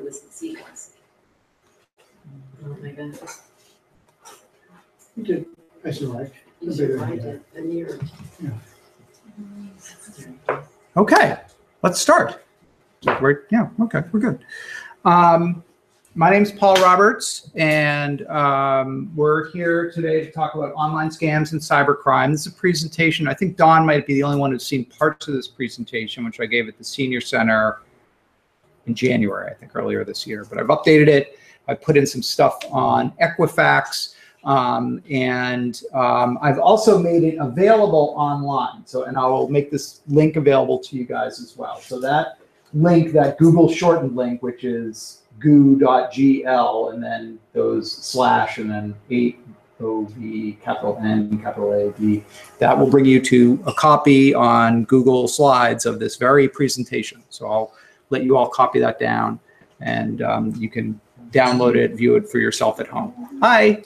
the sequence. Oh my goodness. You did, I should write. You should write it a year. Yeah. Okay, let's start. Yeah, okay, we're good. My name's Paul Roberts, and we're here today to talk about online scams and cybercrime. This is a presentation. I think Dawn might be the only one who's seen parts of this presentation, which I gave at the Senior Center in January, I think earlier this year. But I've updated it. I put in some stuff on Equifax, and I've also made it available online. So, and I will make this link available to you guys as well. So that link, that Google shortened link, which is goo.gl, and then those slash and then 8OV, capital N, capital A, B, that will bring you to a copy on Google Slides of this very presentation. So I'll let you all copy that down, and you can download it, view it for yourself at home. Hi.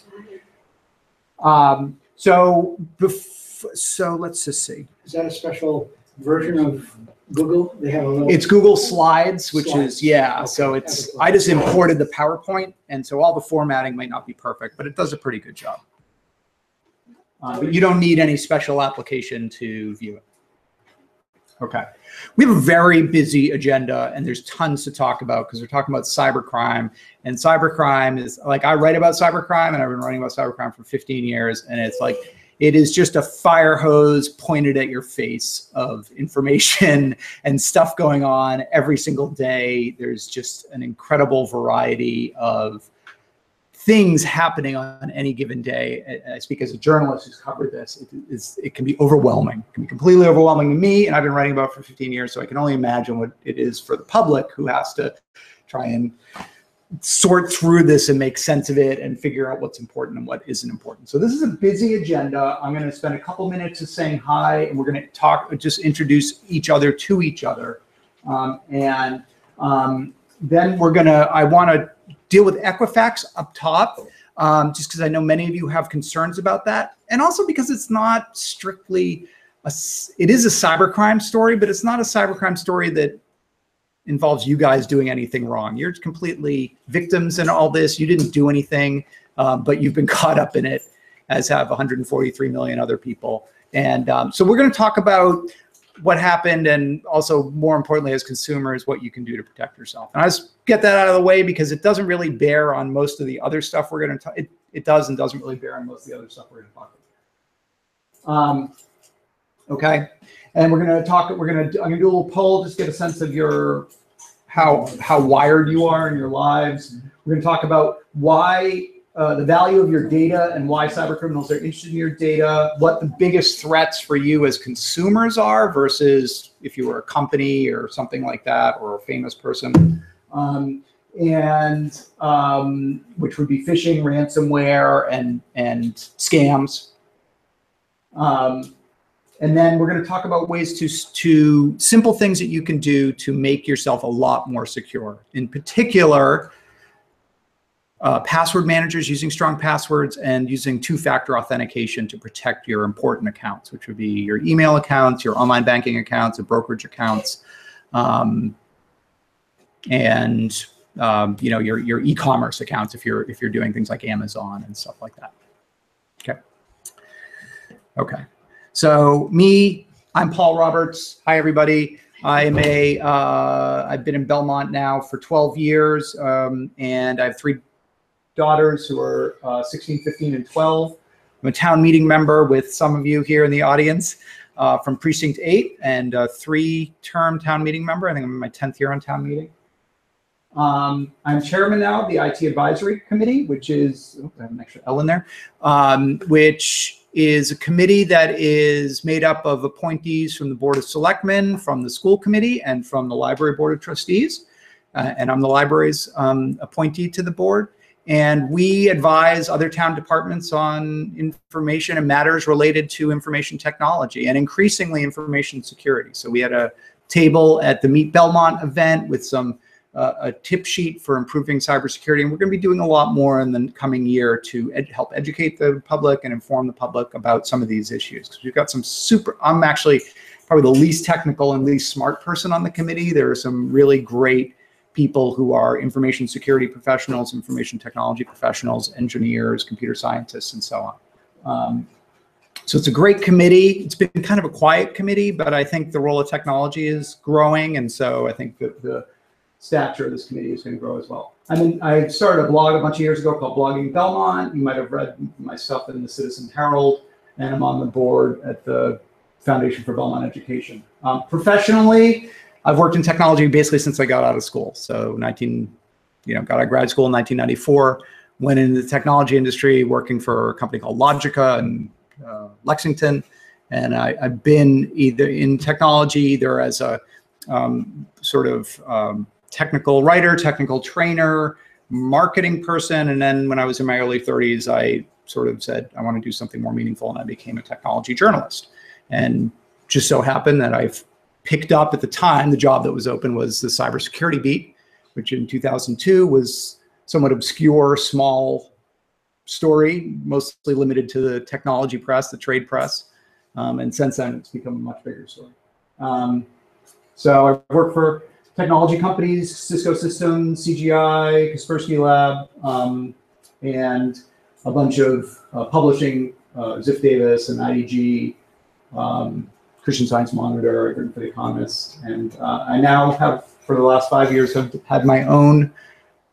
So let's just see. Is that a special version of Google? They have a little. It's Google Slides, which Slides. is, yeah. Okay. So it's, I just imported the PowerPoint, and so all the formatting might not be perfect, but it does a pretty good job. But you don't need any special application to view it. Okay. We have a very busy agenda, and there's tons to talk about because we're talking about cybercrime. And cybercrime is, like, I write about cybercrime, and I've been writing about cybercrime for 15 years, and it's like, it is just a fire hose pointed at your face of information and stuff going on every single day. There's just an incredible variety of things happening on any given day. I speak as a journalist who's covered this. It can be overwhelming. It can be completely overwhelming to me, and I've been writing about it for 15 years, so I can only imagine what it is for the public who has to try and sort through this and make sense of it and figure out what's important and what isn't important. So this is a busy agenda. I'm going to spend a couple minutes just saying hi, and we're going to talk, just introduce each other to each other. Then we're going to, I want to deal with Equifax up top, just because I know many of you have concerns about that. And also because it's not strictly, it is a cybercrime story, but it's not a cybercrime story that involves you guys doing anything wrong. You're completely victims in all this. You didn't do anything, but you've been caught up in it, as have 143 million other people. And so we're going to talk about what happened, and also, more importantly, as consumers, what you can do to protect yourself. And I just get that out of the way because it doesn't really bear on most of the other stuff we're going to talk. It does and doesn't really bear on most of the other stuff we're going to talk about. Okay. And we're going to talk, I'm going to do a little poll, just get a sense of your, how wired you are in your lives. We're going to talk about why, the value of your data and why cybercriminals are interested in your data, what the biggest threats for you as consumers are versus if you were a company or something like that, or a famous person, which would be phishing, ransomware, and scams. And then we're going to talk about ways to simple things that you can do to make yourself a lot more secure. In particular, password managers, using strong passwords, and using two-factor authentication to protect your important accounts, which would be your email accounts, your online banking accounts, and brokerage accounts, and you know, your e-commerce accounts if you're doing things like Amazon and stuff like that. Okay. Okay. So I'm Paul Roberts. Hi, everybody. I'm I've been in Belmont now for 12 years, and I have 3 daughters who are 16, 15, and 12. I'm a town meeting member with some of you here in the audience from Precinct 8, and a 3-term town meeting member. I think I'm in my 10th year on town meeting. I'm chairman now of the IT Advisory Committee, which is, I have an extra L in there, which is a committee that is made up of appointees from the Board of Selectmen, from the school committee, and from the Library Board of Trustees. And I'm the library's appointee to the board. And we advise other town departments on information and matters related to information technology and increasingly information security. So we had a table at the Meet Belmont event with some a tip sheet for improving cybersecurity. And we're going to be doing a lot more in the coming year to help educate the public and inform the public about some of these issues. Because we've got some I'm actually probably the least technical and least smart person on the committee. There are some really great people who are information security professionals, information technology professionals, engineers, computer scientists, and so on. So it's a great committee. It's been kind of a quiet committee, but I think the role of technology is growing. And so I think that the stature of this committee is going to grow as well. I mean, I started a blog a bunch of years ago called Blogging Belmont. You might have read my stuff in the Citizen Herald, and I'm on the board at the Foundation for Belmont Education. Professionally, I've worked in technology basically since I got out of school. So got out of grad school in 1994, went into the technology industry working for a company called Logica in Lexington. And I've been either in technology, either as a technical writer, technical trainer, marketing person. And then when I was in my early 30s, I sort of said, I want to do something more meaningful. And I became a technology journalist. And just so happened that I've picked up at the time, the job that was open was the cybersecurity beat, which in 2002 was somewhat obscure, small story, mostly limited to the technology press, the trade press. And since then, it's become a much bigger story. So I work for technology companies, Cisco Systems, CGI, Kaspersky Lab, and a bunch of publishing, Ziff Davis and IDG, Christian Science Monitor, I've written for The Economist. And I now have, for the last 5 years, have had my own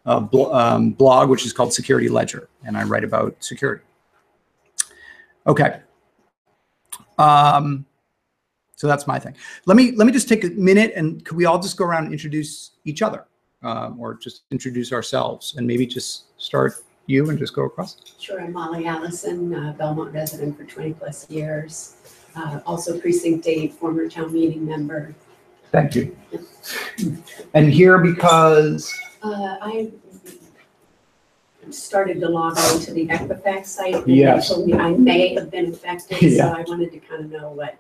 blog, which is called Security Ledger, and I write about security. Okay. So that's my thing. Let me just take a minute, and could we all just go around and introduce each other, or just introduce ourselves, and maybe just start you and just go across? Sure, I'm Molly Allison, Belmont resident for 20+ years. Also precinct 8, former town meeting member. Thank you. And here because? I started to log on to the Equifax site. And Yes. they told me I may have been affected, Yeah. so I wanted to kind of know what,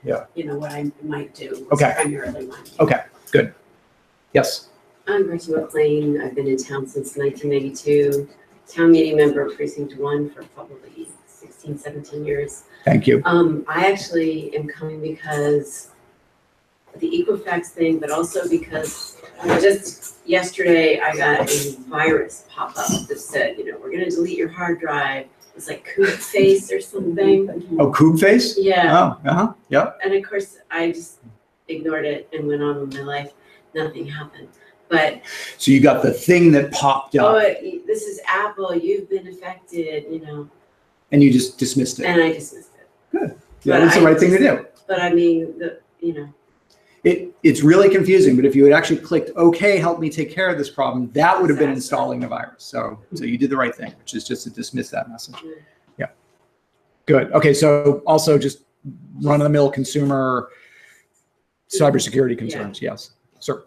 what I might do. Okay. Primarily mine. Okay, good. Yes. I'm Gretchen McLean. I've been in town since 1992. Town meeting member, precinct 1 for probably 16, 17 years. Thank you. I actually am coming because of the Equifax thing, but also because just yesterday I got a virus pop up that said, we're going to delete your hard drive. It's like Coop Face or something. Oh, Coop Face? Yeah. Oh, yeah. And of course, I just ignored it and went on with my life. Nothing happened. But so you got the thing that popped up. Oh, this is Apple. You've been affected, And you just dismissed it. And I dismissed it. Good. Yeah, that's the right thing to do. But I mean, It's really confusing, but if you had actually clicked, okay, help me take care of this problem, that would have been installing the virus. So you did the right thing, which is just to dismiss that message. Yeah. Good. Okay, so also just run-of-the-mill consumer cybersecurity concerns. Yeah. Yes, sir.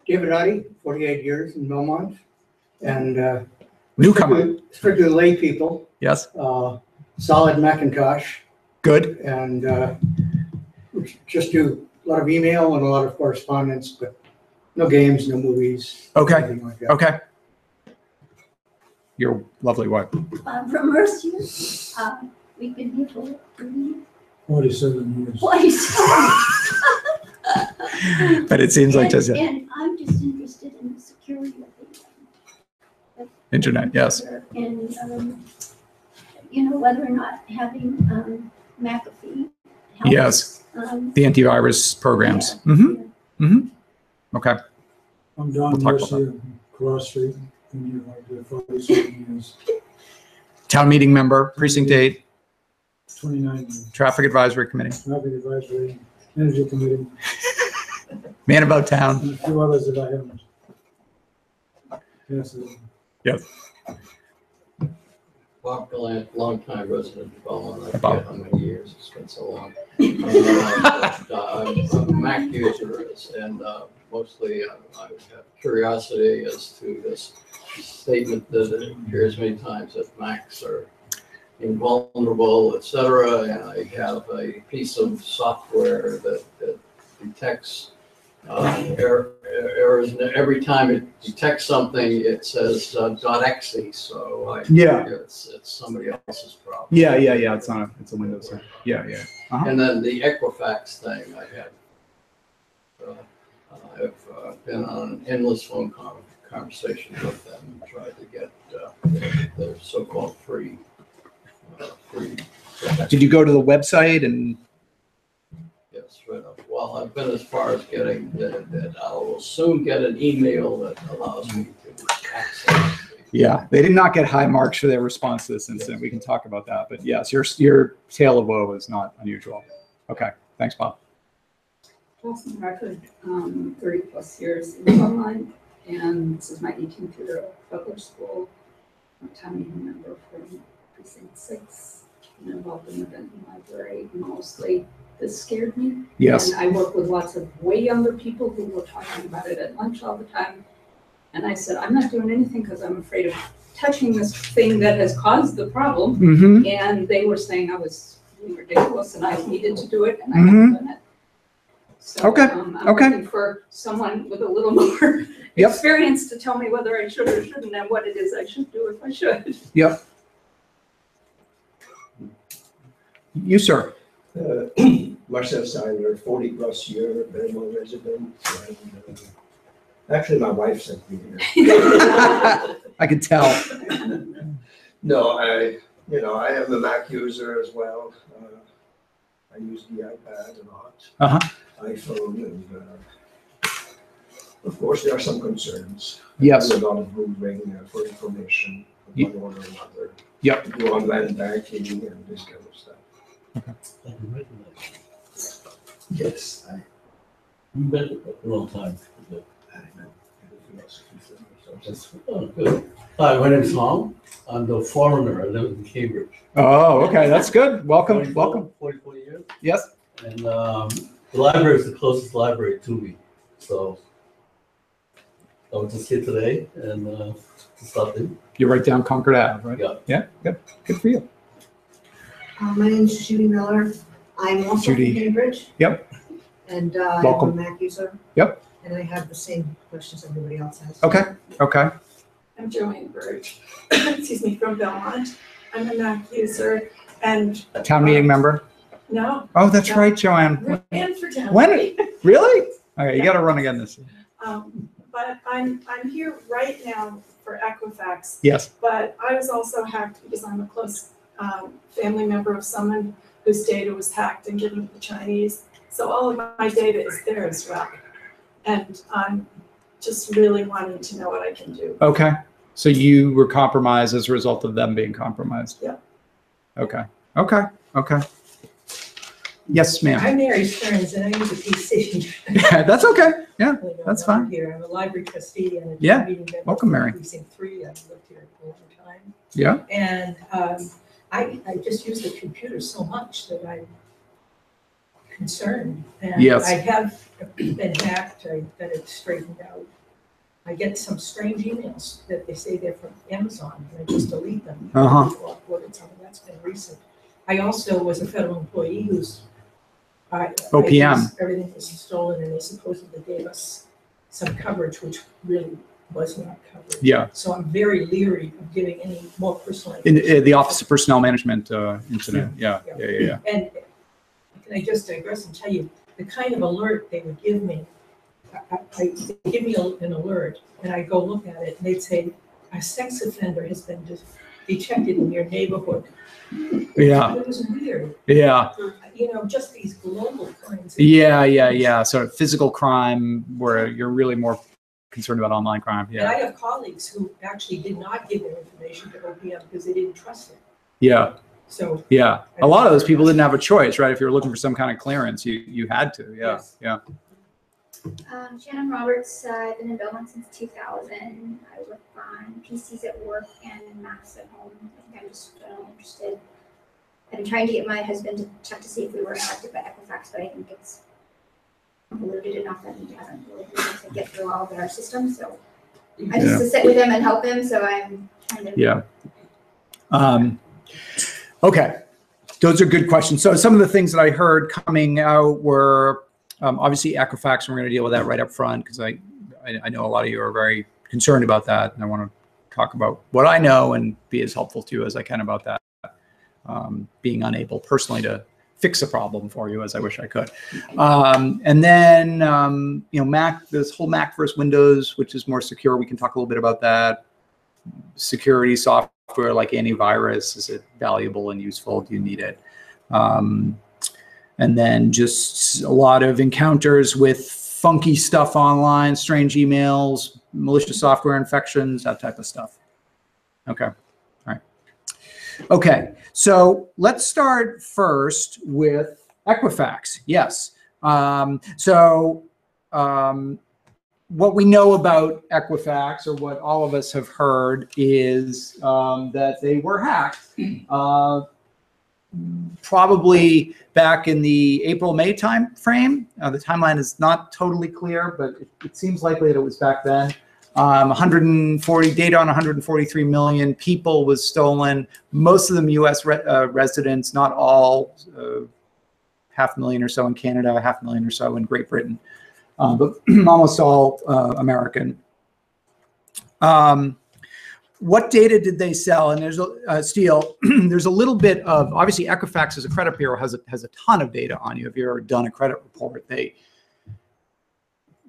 David Oddie, 48 years in Belmont, and Newcomer. strictly lay people. Yes. Solid Macintosh. Good. And just do a lot of email and a lot of correspondence, but no games, no movies. Okay. Anything like that. Okay. Your lovely wife. From Mercia, we've been here for 47 years. twice. But it seems like just And I'm just interested in the security of the internet. Yes. And whether or not having McAfee helps. Yes. The antivirus programs. Yeah. Mm-hmm. Mm-hmm. Okay. I'm Don We'll talk about Mercia, Cross Street, and you have 47 years, Town meeting member, precinct 8, 29 years. traffic advisory committee, Traffic Advisory, Energy Committee, man about town. and a few others that I haven't. Yes, Yes. Bob Gallant, longtime resident of Belmont. I Bob. forget how many years, it's been so long. I'm a Mac user, and mostly I have curiosity as to this statement that appears many times that Macs are invulnerable, etc. And I have a piece of software that detects errors. And every time it detects something, it says .exe. So it's somebody else's problem. Yeah. It's not. It's a Windows thing. Yeah. And then the Equifax thing, I had I've been on an endless phone conversation with them and tried to get the so-called free. Did you go to the website and? Yes, right up. Well, I've been as far as getting that I will soon get an email that allows me to access. Yeah, they did not get high marks for their response to this incident. We can talk about that, but yes, your tale of woe is not unusual. Okay, thanks, Bob. Boston record, 30 plus years in online, and this is my 18th year of public school. I'm a town meeting member from precinct 6, and involved in the Belmont Library mostly. This scared me. Yes. And I work with lots of way younger people who were talking about it at lunch all the time. And I said, I'm not doing anything because I'm afraid of touching this thing that has caused the problem. Mm-hmm. And they were saying I was being ridiculous and I needed to do it, and I haven't done it. So, Okay, I'm okay. looking for someone with a little more Yep. experience to tell me whether I should or shouldn't, and what it is I should do if I should. Yep. You, sir. Marcel Seiler, 40 plus year Belmont resident. And, actually, my wife sent me here. I can tell. No, I am a Mac user as well. I use the iPad a lot, Uh-huh. iPhone, and of course there are some concerns. Yes. There's a lot of moving for information from one order or another. Yep. Do online banking and this kind of stuff. Yes, You've been a long time. I know. Oh, good. Hi, my name is Wong. I'm the foreigner. I live in Cambridge. Oh, okay, that's good. Welcome, 44 welcome. 44 years. Yes. And the library is the closest library to me. So I was just here today and to stop in. You're right down Concord Ave, right? Yeah. Yeah, good. Good for you. My name's Judy Miller. I'm also from Judy. Cambridge. Yep. And I'm a Welcome. Mac user. Yep. And I have the same questions everybody else has. Okay, okay. I'm Joanne Birch, excuse me, from Belmont. I'm a Mac user and. Town meeting member? No. Oh, that's No. right, Joanne. Ran for town. When? meeting. Really? Okay, you gotta run again this year. But I'm here right now for Equifax, Yes. but I was also hacked because I'm a close family member of someone whose data was hacked and given to the Chinese. So all of my data is there as well. And I'm just really wanting to know what I can do. Okay. So you were compromised as a result of them being compromised? Yeah. Okay, okay, okay. Yes, ma'am. I'm Mary Stearns and I use a PC. That's okay. Yeah, Really don't that's know fine. Here, I'm a library trustee and a Yeah. town meeting member. Welcome, Mary. for Precinct 3, I've lived here for a long time. Yeah. And I just use the computer so much that I'm concerned. And Yes. I have been hacked, I've got it straightened out. I get some strange emails that they say they're from Amazon, and I just delete them. Uh-huh. People uploaded some, that's been recent. I also was a federal employee who's OPM. Everything was stolen, and they supposedly gave us some coverage, which really was not covered. Yeah. So I'm very leery of giving any more personal In information. the Office of Personnel Management incident. Yeah, yeah, yeah, yeah. And can I just digress and tell you, the kind of alert they would give me, they give me an alert, and I go look at it, and they'd say, a sex offender has been detected in your neighborhood. Yeah. It was weird. Yeah. You know, just these global kinds of. Yeah, yeah, yeah. So physical crime, where you're really more concerned about online crime. And I Yeah. have colleagues who actually did not give their information to OPM because they didn't trust it. Yeah. So. Yeah. A lot of those people didn't have a choice, right? If you were looking for some kind of clearance, you had to. Yeah. Yes. Yeah. Shannon Roberts, I've been in Belmont since 2000. I work on PCs at work and Macs at home. I think I'm just interested. I've been trying to get my husband to check to see if we were affected by Equifax, but I think it's convoluted enough that he hasn't really been able to get through all of our systems. So I just to sit with him and help him. So I'm trying to. Yeah. Okay. Those are good questions. So some of the things that I heard coming out were obviously Equifax, and we're going to deal with that right up front because I know a lot of you are very concerned about that, and I want to talk about what I know and be as helpful to you as I can about that. Being unable personally to fix a problem for you, as I wish I could. And then, Mac, this whole Mac versus Windows, which is more secure. We can talk a little bit about that. Security software like antivirus, is it valuable and useful? Do you need it? And then just a lot of encounters with funky stuff online, strange emails, malicious software infections, that type of stuff. Okay, all right. Okay, so let's start first with Equifax. Yes. What we know about Equifax, or what all of us have heard, is that they were hacked probably back in the April-May time frame. The timeline is not totally clear, but it seems likely that it was back then. 140 data on 143 million people was stolen. Most of them U.S. residents, not all. 500,000 or so in Canada, 500,000 or so in Great Britain, but almost all American. What data did they sell? And there's steal. There's a little bit of, obviously Equifax as a credit bureau has a ton of data on you. If you've ever done a credit report, they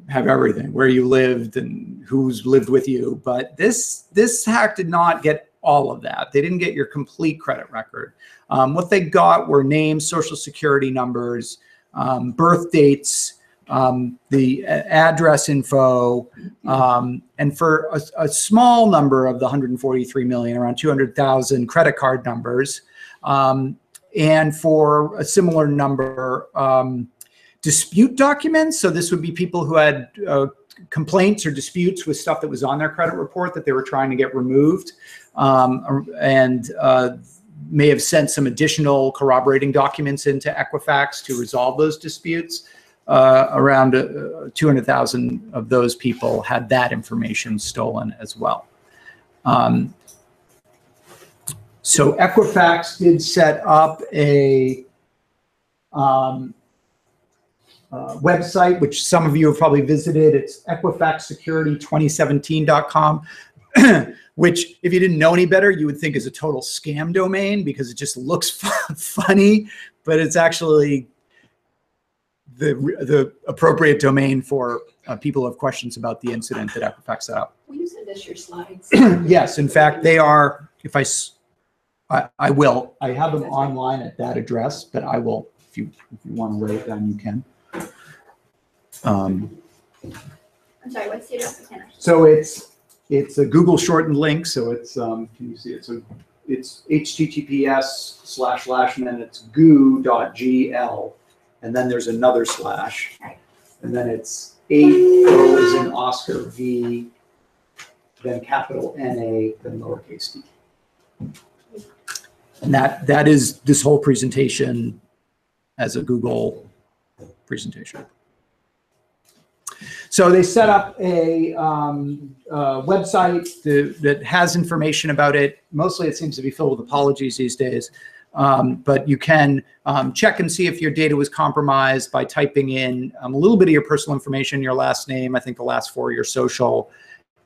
have everything, where you lived and who's lived with you. But this hack did not get all of that. They didn't get your complete credit record. What they got were names, social security numbers, birth dates, the address info, and for a small number of the 143 million, around 200,000 credit card numbers, and for a similar number, dispute documents. So this would be people who had complaints or disputes with stuff that was on their credit report that they were trying to get removed, and may have sent some additional corroborating documents into Equifax to resolve those disputes. Around 200,000 of those people had that information stolen as well. So Equifax did set up a website, which some of you have probably visited. It's equifaxsecurity2017.com, which, if you didn't know any better, you would think is a total scam domain because it just looks funny, but it's actually the appropriate domain for people who have questions about the incident that Equifax set up. Will you send us your slides? Yes, in fact, they are. If I will. I have them online at that address, but I will. If you want to write it down, you can. I'm sorry, what's the address? So it's a Google shortened link. So it's can you see it? So it's https:// and then it's goo.gl, and then there's another slash, and then it's 8 O as in Oscar, V, then capital NA, then lowercase d. And that is this whole presentation as a Google presentation. So they set up a website that has information about it. Mostly it seems to be filled with apologies these days. But you can check and see if your data was compromised by typing in a little bit of your personal information, your last name, I think the last 4 of your social,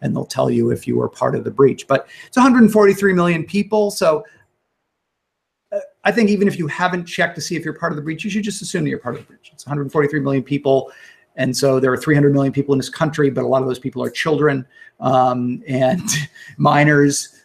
and they'll tell you if you were part of the breach. But it's 143 million people. So I think even if you haven't checked to see if you're part of the breach, you should just assume that you're part of the breach. It's 143 million people. And so there are 300 million people in this country, but a lot of those people are children and minors.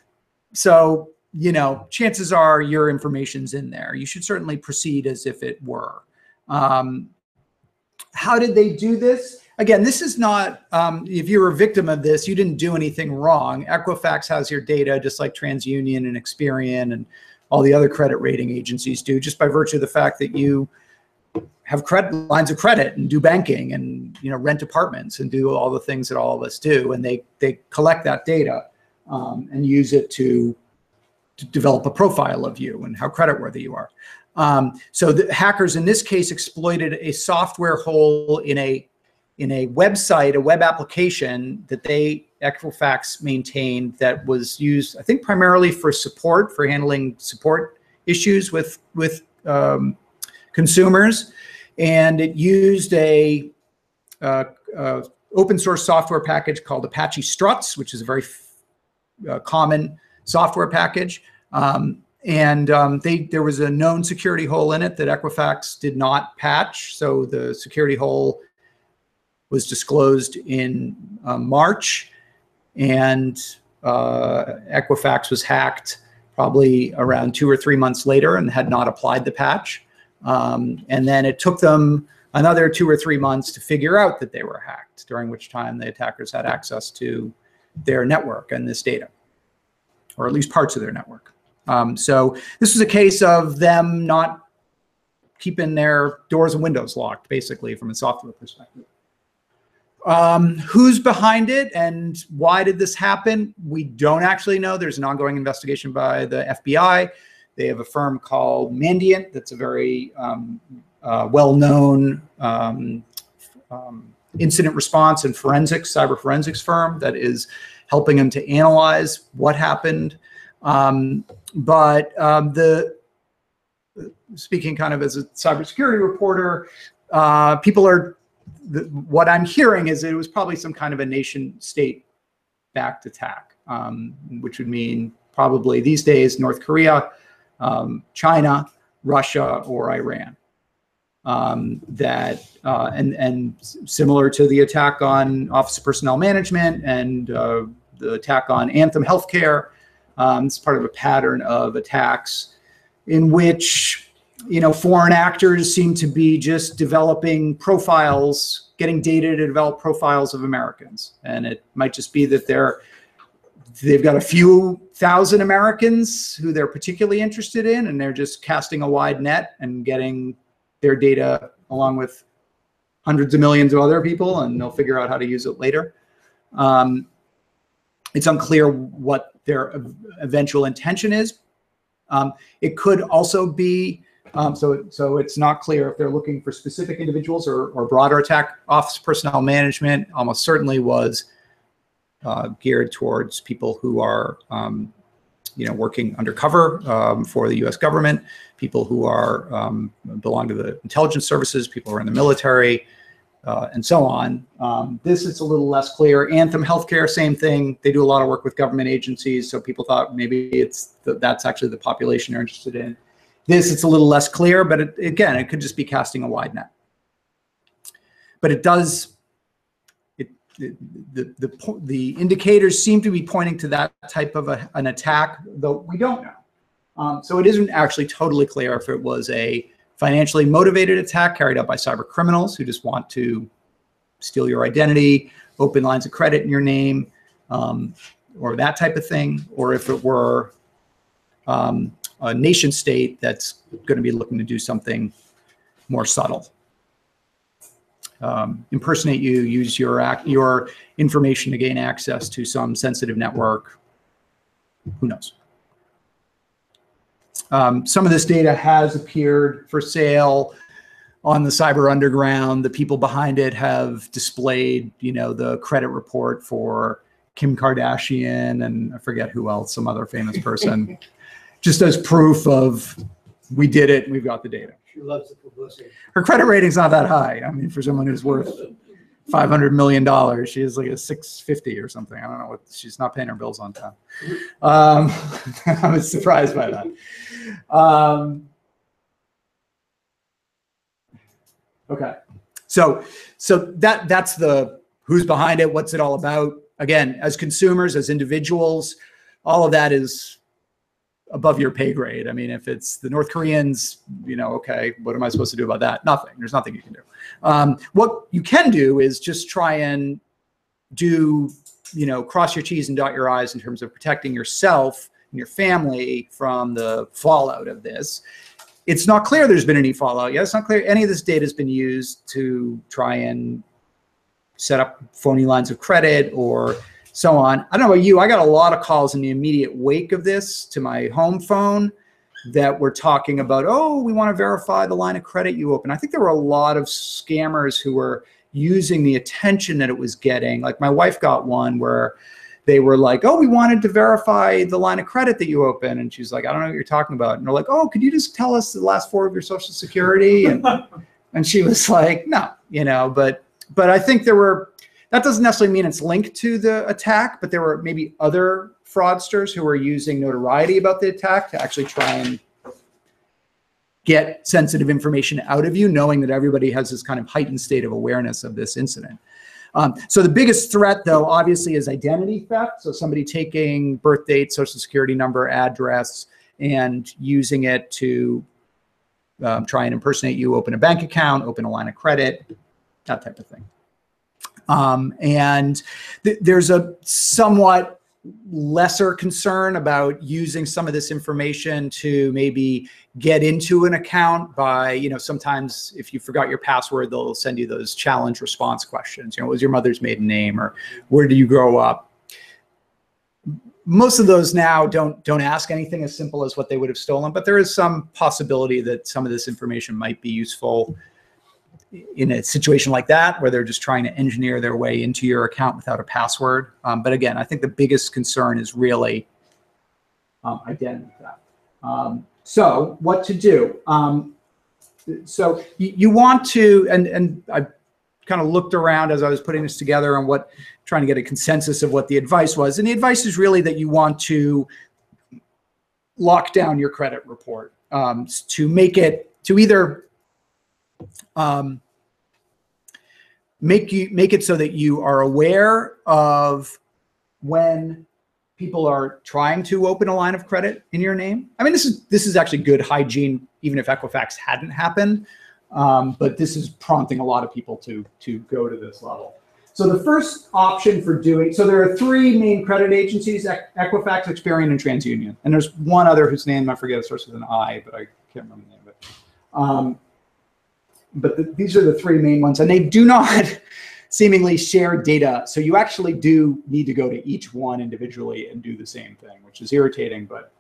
So, you know, chances are your information's in there. You should certainly proceed as if it were. How did they do this? Again, this is not, if you're a victim of this, you didn't do anything wrong. Equifax has your data just like TransUnion and Experian and all the other credit rating agencies do, just by virtue of the fact that you have lines of credit and do banking and, you know, rent apartments and do all the things that all of us do. And they collect that data and use it to develop a profile of you and how creditworthy you are. So the hackers in this case exploited a software hole in a website, a web application that Equifax maintained that was used, I think, primarily for support, for handling support issues with consumers. And it used a open source software package called Apache Struts, which is a very common software package. And there was a known security hole in it that Equifax did not patch. So the security hole was disclosed in March, and Equifax was hacked probably around 2 or 3 months later and had not applied the patch. And then it took them another 2 or 3 months to figure out that they were hacked, during which time the attackers had access to their network and this data, or at least parts of their network. So this was a case of them not keeping their doors and windows locked, basically, from a software perspective. Who's behind it and why did this happen? We don't actually know. There's an ongoing investigation by the FBI. They have a firm called Mandiant that's a very well-known incident response and forensics, cyber forensics firm that is helping them to analyze what happened. Speaking kind of as a cybersecurity reporter, what I'm hearing is it was probably some kind of a nation state backed attack, which would mean probably these days North Korea, China, Russia, or Iran. And similar to the attack on Office of Personnel Management and the attack on Anthem Healthcare, it's part of a pattern of attacks in which, you know, foreign actors seem to be just developing profiles, getting data to develop profiles of Americans. And it might just be that they've got a few thousand Americans who they're particularly interested in, and they're just casting a wide net and getting their data along with hundreds of millions of other people, and they'll figure out how to use it later. It's unclear what their eventual intention is. It could also be, so it's not clear if they're looking for specific individuals or broader attack. Office Personnel Management almost certainly was geared towards people who are, you know, working undercover for the U.S. government, people who are belong to the intelligence services, people who are in the military, and so on. This is a little less clear. Anthem Healthcare, same thing. They do a lot of work with government agencies, so people thought maybe that's actually the population they're interested in. This, it's a little less clear, but again, it could just be casting a wide net. But it does. The indicators seem to be pointing to that type of an attack, though we don't know. So it isn't actually totally clear if it was a financially motivated attack carried out by cyber criminals who just want to steal your identity, open lines of credit in your name, or that type of thing, or if it were a nation state that's going to be looking to do something more subtle. Impersonate you, use your information to gain access to some sensitive network. Who knows? Some of this data has appeared for sale on the cyber underground. The people behind it have displayed, you know, the credit report for Kim Kardashian and I forget who else, some other famous person, just as proof of we did it and we've got the data. She loves the publicity. Her credit rating's not that high. I mean, for someone who's worth $500 million, she is like a 650 or something. I don't know what, she's not paying her bills on time. I was surprised by that. Okay, so that's the who's behind it, what's it all about. Again, as consumers, as individuals, all of that is above your pay grade. I mean, if it's the North Koreans, you know, okay, what am I supposed to do about that? Nothing. There's nothing you can do. What you can do is just try and do, you know, cross your T's and dot your I's in terms of protecting yourself and your family from the fallout of this. It's not clear there's been any fallout yet. It's not clear any of this data has been used to try and set up phony lines of credit or so on. I don't know about you, I got a lot of calls in the immediate wake of this to my home phone that were talking about, oh, we want to verify the line of credit you open. I think there were a lot of scammers who were using the attention that it was getting. Like my wife got one where they were like, oh, we wanted to verify the line of credit that you open. And she's like, I don't know what you're talking about. And they're like, oh, could you just tell us the last 4 of your Social Security? And she was like, no, you know, but I think there were, That doesn't necessarily mean it's linked to the attack, but there were maybe other fraudsters who were using notoriety about the attack to actually try and get sensitive information out of you, knowing that everybody has this kind of heightened state of awareness of this incident. So the biggest threat, though, obviously is identity theft. So somebody taking birth date, social security number, address, and using it to try and impersonate you, open a bank account, open a line of credit, that type of thing. There's a somewhat lesser concern about using some of this information to maybe get into an account by, you know, sometimes if you forgot your password, they'll send you those challenge response questions. You know, what was your mother's maiden name, or where did you grow up? Most of those now don't ask anything as simple as what they would have stolen, but there is some possibility that some of this information might be useful in a situation like that, where they're just trying to engineer their way into your account without a password. But again, I think the biggest concern is really identity theft. So what to do? So you want to, and I kind of looked around as I was putting this together and trying to get a consensus of what the advice was. And the advice is really that you want to lock down your credit report, to make it, to either make it so that you are aware of when people are trying to open a line of credit in your name. I mean, this is actually good hygiene, even if Equifax hadn't happened. But this is prompting a lot of people to go to this level. So the first option for doing, so there are three main credit agencies: Equifax, Experian, and TransUnion. And there's one other whose name I forget, it starts with an I, but I can't remember the name of it. But these are the three main ones, and they do not seemingly share data. So you actually do need to go to each one individually and do the same thing, which is irritating, but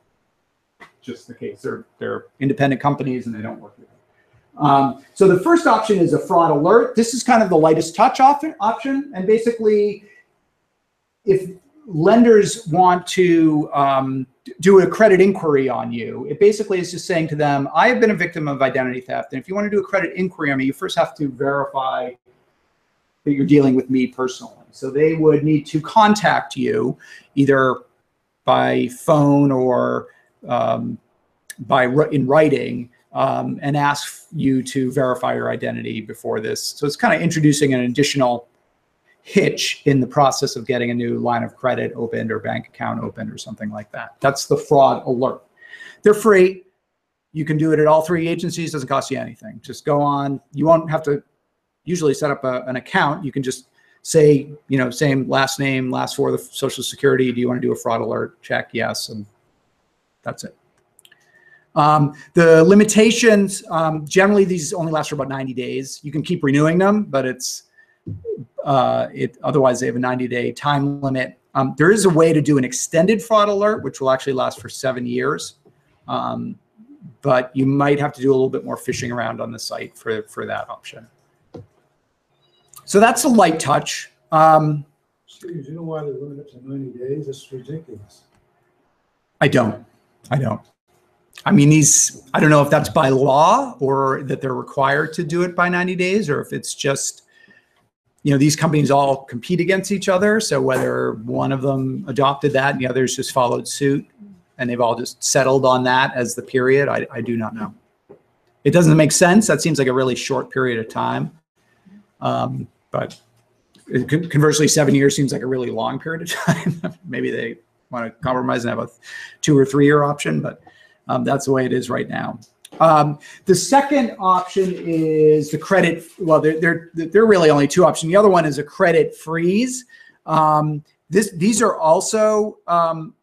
just the case. They're independent companies and they don't work together. So the first option is a fraud alert. This is kind of the lightest touch option. And basically, if lenders want to do a credit inquiry on you, it basically is just saying to them, I have been a victim of identity theft. And if you want to do a credit inquiry on me, you first have to verify that you're dealing with me personally. So they would need to contact you either by phone or in writing, and ask you to verify your identity before this. So it's kind of introducing an additional hitch in the process of getting a new line of credit opened or bank account opened or something like that. That's the fraud alert. They're free. You can do it at all three agencies. Doesn't cost you anything. Just go on. You won't have to usually set up an account. You can just say, you know, same last name, last four of the social security. Do you want to do a fraud alert? Check yes, and that's it. The limitations, generally these only last for about 90 days. You can keep renewing them, but otherwise they have a 90-day time limit. There is a way to do an extended fraud alert, which will actually last for 7 years. But you might have to do a little bit more fishing around on the site for that option. So that's a light touch. Steve, do you know why they limit it to 90 days? It's ridiculous. I don't. I mean, I don't know if that's by law or that they're required to do it by 90 days, or if it's just, you know, these companies all compete against each other. So whether one of them adopted that and the others just followed suit and they've all just settled on that as the period, I do not know. It doesn't make sense. That seems like a really short period of time. But conversely, 7 years seems like a really long period of time. Maybe they want to compromise and have a 2 or 3 year option, but that's the way it is right now. The second option is the credit. Well, there are really only two options. The other one is a credit freeze. These are also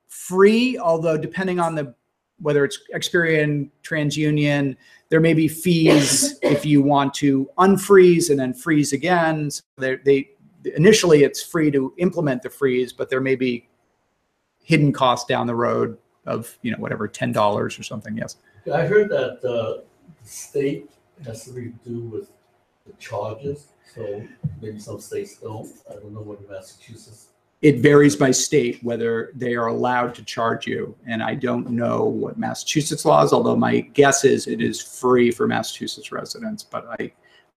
free, although depending on whether it's Experian, TransUnion, there may be fees if you want to unfreeze and then freeze again. So initially it's free to implement the freeze, but there may be hidden costs down the road of, you know, whatever, $10 or something. Yes. I heard that the state has to do with the charges, so maybe some states don't. I don't know what Massachusetts. It varies by state whether they are allowed to charge you, and I don't know what Massachusetts law is, although my guess is it is free for Massachusetts residents, but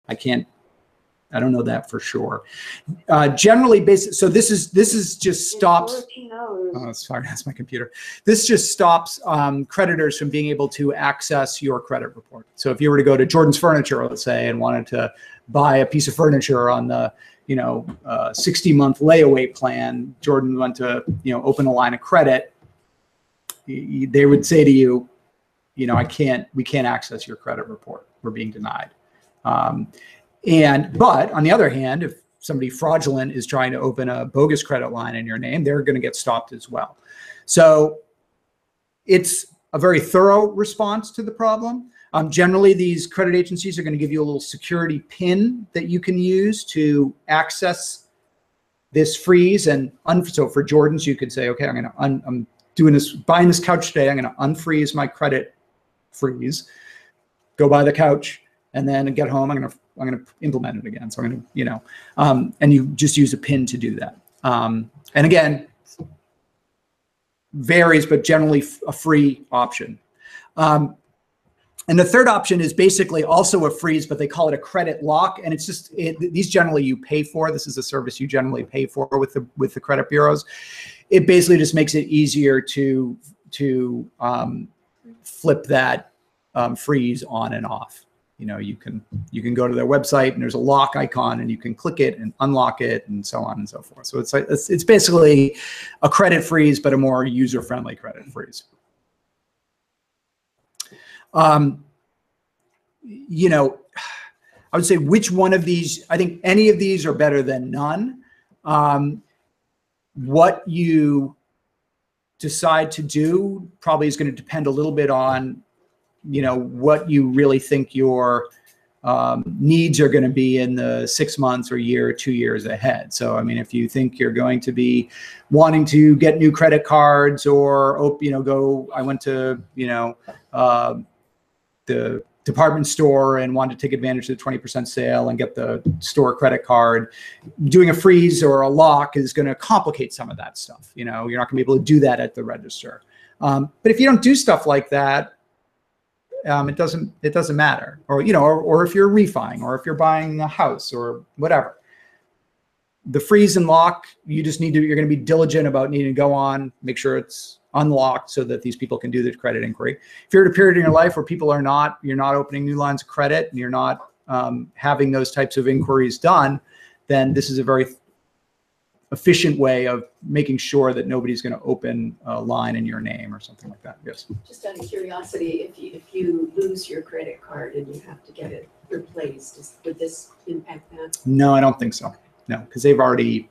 I can't I don't know that for sure. Generally, so this is just stops. Oh, sorry, that's my computer. This just stops creditors from being able to access your credit report. So if you were to go to Jordan's Furniture, let's say, and wanted to buy a piece of furniture on the 60-month layaway plan, Jordan went to open a line of credit, they would say to you, we can't access your credit report. We're being denied. But on the other hand, if somebody fraudulent is trying to open a bogus credit line in your name, they're going to get stopped as well. So it's a very thorough response to the problem. Generally, these credit agencies are going to give you a little security pin that you can use to access this freeze. And so for Jordan's, you could say, okay, I'm buying this couch today. I'm going to unfreeze my credit freeze, go buy the couch, and then get home. I'm going to implement it again. So I'm going to, and you just use a pin to do that. And again, varies, but generally a free option. And the third option is basically also a freeze, but they call it a credit lock. And it's just, these generally you pay for. This is a service you generally pay for with the credit bureaus. It basically just makes it easier to flip that freeze on and off. You can go to their website and there's a lock icon and you can click it and unlock it and so on and so forth. So it's basically a credit freeze, but a more user-friendly credit freeze. I would say which one of these, I think any of these are better than none. What you decide to do probably is going to depend a little bit on, what you really think your needs are going to be in the 6 months or year or 2 years ahead. So, if you think you're going to be wanting to get new credit cards or, I went to, the department store and wanted to take advantage of the 20% sale and get the store credit card, doing a freeze or a lock is going to complicate some of that stuff. You're not going to be able to do that at the register. But if you don't do stuff like that, it doesn't matter. Or, or if you're refining or if you're buying a house or whatever. The freeze and lock, you're going to be diligent about needing to go on, make sure it's unlocked so that these people can do the credit inquiry. If you're at a period in your life where you're not opening new lines of credit and you're not having those types of inquiries done, then this is a very efficient way of making sure that nobody's going to open a line in your name or something like that. Yes. Just out of curiosity, if you lose your credit card and you have to get it replaced, would this impact that? No, I don't think so. No, because they've already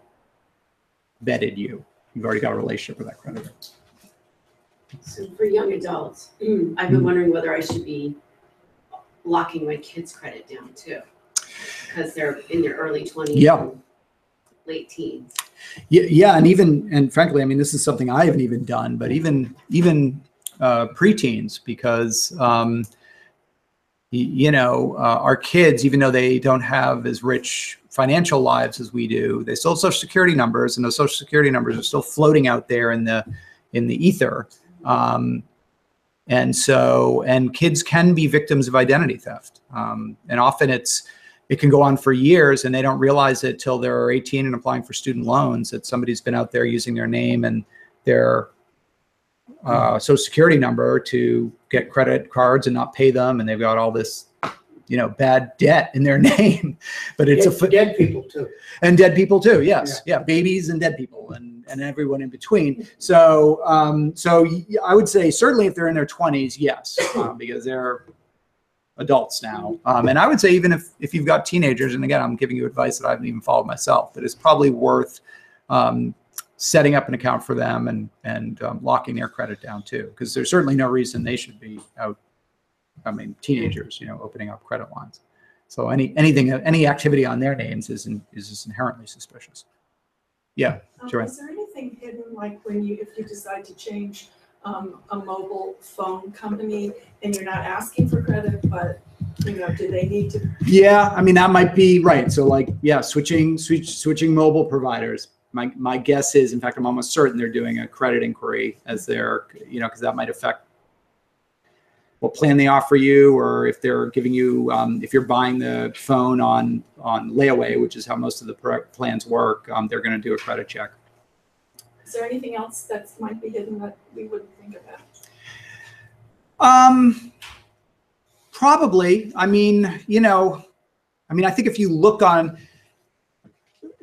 vetted you. You've already got a relationship with that creditor. So for young adults, I've been wondering whether I should be locking my kids' credit down too, because they're in their early 20s, and late teens. Yeah, and frankly, this is something I haven't even done, but even preteens, because our kids, even though they don't have as rich financial lives as we do, they still have Social Security numbers, and those Social Security numbers are still floating out there in the ether. And kids can be victims of identity theft. And often it can go on for years and they don't realize it till they're 18 and applying for student loans that somebody's been out there using their name and their Social Security number to get credit cards and not pay them. And they've got all this, bad debt in their name, but it's dead people too. And dead people too. Yes. Yeah. Babies and dead people and everyone in between. So I would say certainly if they're in their 20s, yes, because they're adults now. And I would say even if you've got teenagers, and again, I'm giving you advice that I haven't even followed myself, but it's probably worth setting up an account for them and locking their credit down too, because there's certainly no reason they should be out. Teenagers, opening up credit lines. So any activity on their names is just inherently suspicious. Yeah, Joanne. Is there anything hidden, like if you decide to change a mobile phone company and you're not asking for credit, but do they need to? Yeah, that might be right. So switching mobile providers. My guess is, in fact, I'm almost certain they're doing a credit inquiry as their, because that might affect what plan they offer you, or if they're giving you, if you're buying the phone on layaway, which is how most of the plans work, they're going to do a credit check. Is there anything else that might be hidden that we wouldn't think about? Probably. I mean, I think if you look on,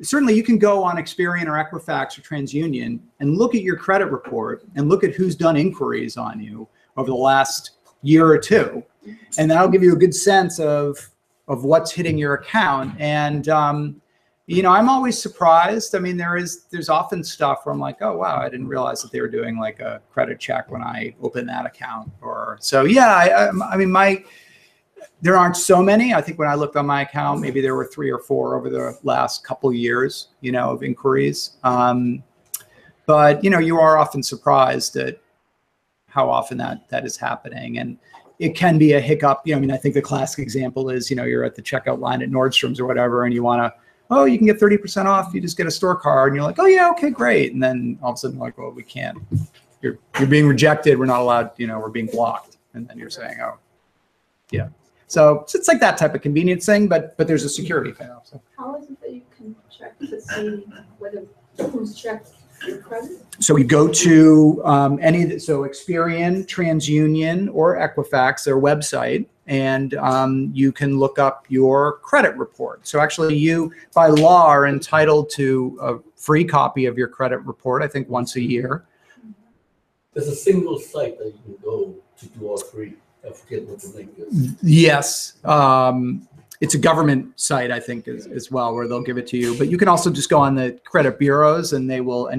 certainly you can go on Experian or Equifax or TransUnion and look at your credit report and look at who's done inquiries on you over the last year or two. And that'll give you a good sense of what's hitting your account. And, I'm always surprised. I mean, there's often stuff where I'm like, oh, wow, I didn't realize that they were doing like a credit check when I opened that account. So yeah, I mean, there aren't so many. I think when I looked on my account, maybe there were 3 or 4 over the last couple of years, of inquiries. But, you are often surprised at how often that is happening. And it can be a hiccup. I think the classic example is, you're at the checkout line at Nordstrom's or whatever, and you want to, oh, you can get 30% off. You just get a store card. And you're like, oh, yeah, okay, great. And then all of a sudden, like, well, we can't. You're being rejected. We're not allowed, we're being blocked. And then you're saying, oh, yeah. So it's like that type of convenience thing, but there's a security fail. So. How is it that you can check to see whether who's checked your credit? So we go to so Experian, TransUnion, or Equifax, their website, and you can look up your credit report. So actually you, by law, are entitled to a free copy of your credit report, I think once a year. There's a single site that you can go to do all three. I forget what the link is. Yes. It's a government site, I think, as well, where they'll give it to you. But you can also just go on the credit bureaus, and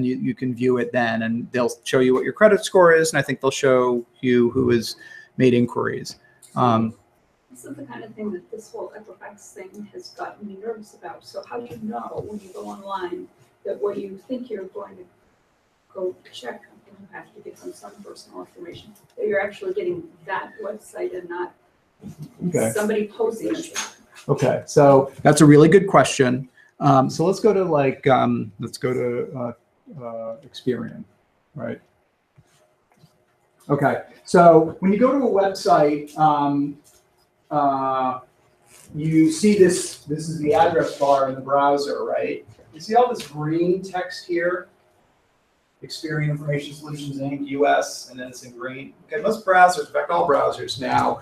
you can view it then, and they'll show you what your credit score is, and I think they'll show you who has made inquiries. This is the kind of thing that this whole Equifax thing has gotten me nervous about. So how do you know when you go online that what you think you're going to go check, and you have to give them some personal information, that you're actually getting that website and not somebody posing it? Okay, so that's a really good question. So let's go to Experian, right? Okay, so when you go to a website, you see this is the address bar in the browser, right? You see all this green text here? Experian Information Solutions Inc. US, and then it's in green. Okay, most browsers, in fact, all browsers now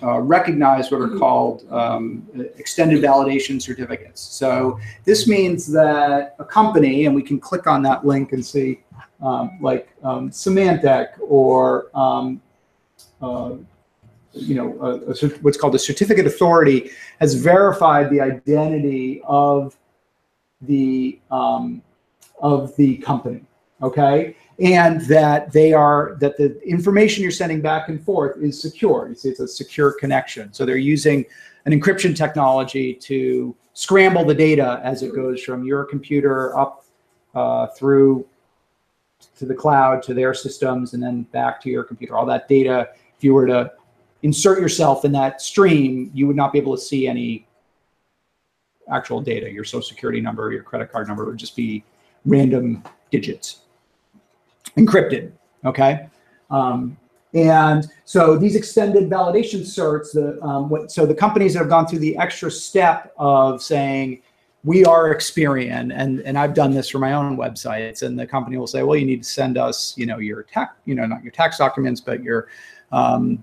recognize what are called extended validation certificates. So this means that a company, and we can click on that link and see, Symantec or what's called a certificate authority has verified the identity of the company, okay? And that that the information you're sending back and forth is secure. You see, it's a secure connection. So they're using an encryption technology to scramble the data as it goes from your computer up through to the cloud, to their systems, and then back to your computer. All that data, if you were to insert yourself in that stream, you would not be able to see any actual data. Your social security number, your credit card number would just be random digits. Encrypted, okay? And so these extended validation certs, so the companies that have gone through the extra step of saying, we are Experian, and I've done this for my own websites, and the company will say, well, you need to send us, your tax, not your tax documents, but your, the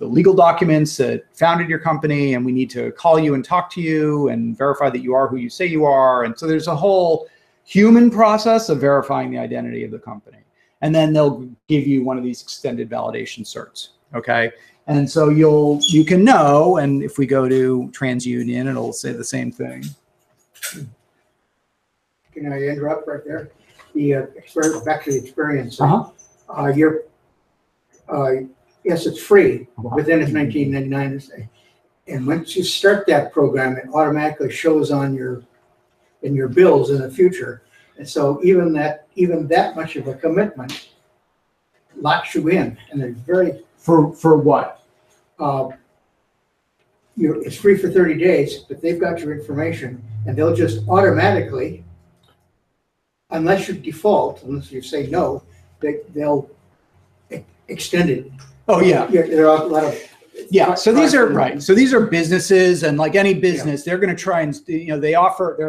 legal documents that founded your company, and we need to call you and talk to you and verify that you are who you say you are. And so there's a whole human process of verifying the identity of the company. And then they'll give you one of these extended validation certs, okay? And so you can know, and if we go to TransUnion, it'll say the same thing. Can I interrupt right there? Back to the experience. Yes, it's free, but then it's $19.99. And once you start that program, it automatically shows on in your bills in the future. And so even that much of a commitment locks you in, and it's very for what? It's free for 30 days, but they've got your information, and they'll just automatically, unless you default, unless you say no, they'll extended. Oh, yeah. Yeah, there are a lot of. Yeah, so these are right. So these are businesses, and like any business, they're going to try and they're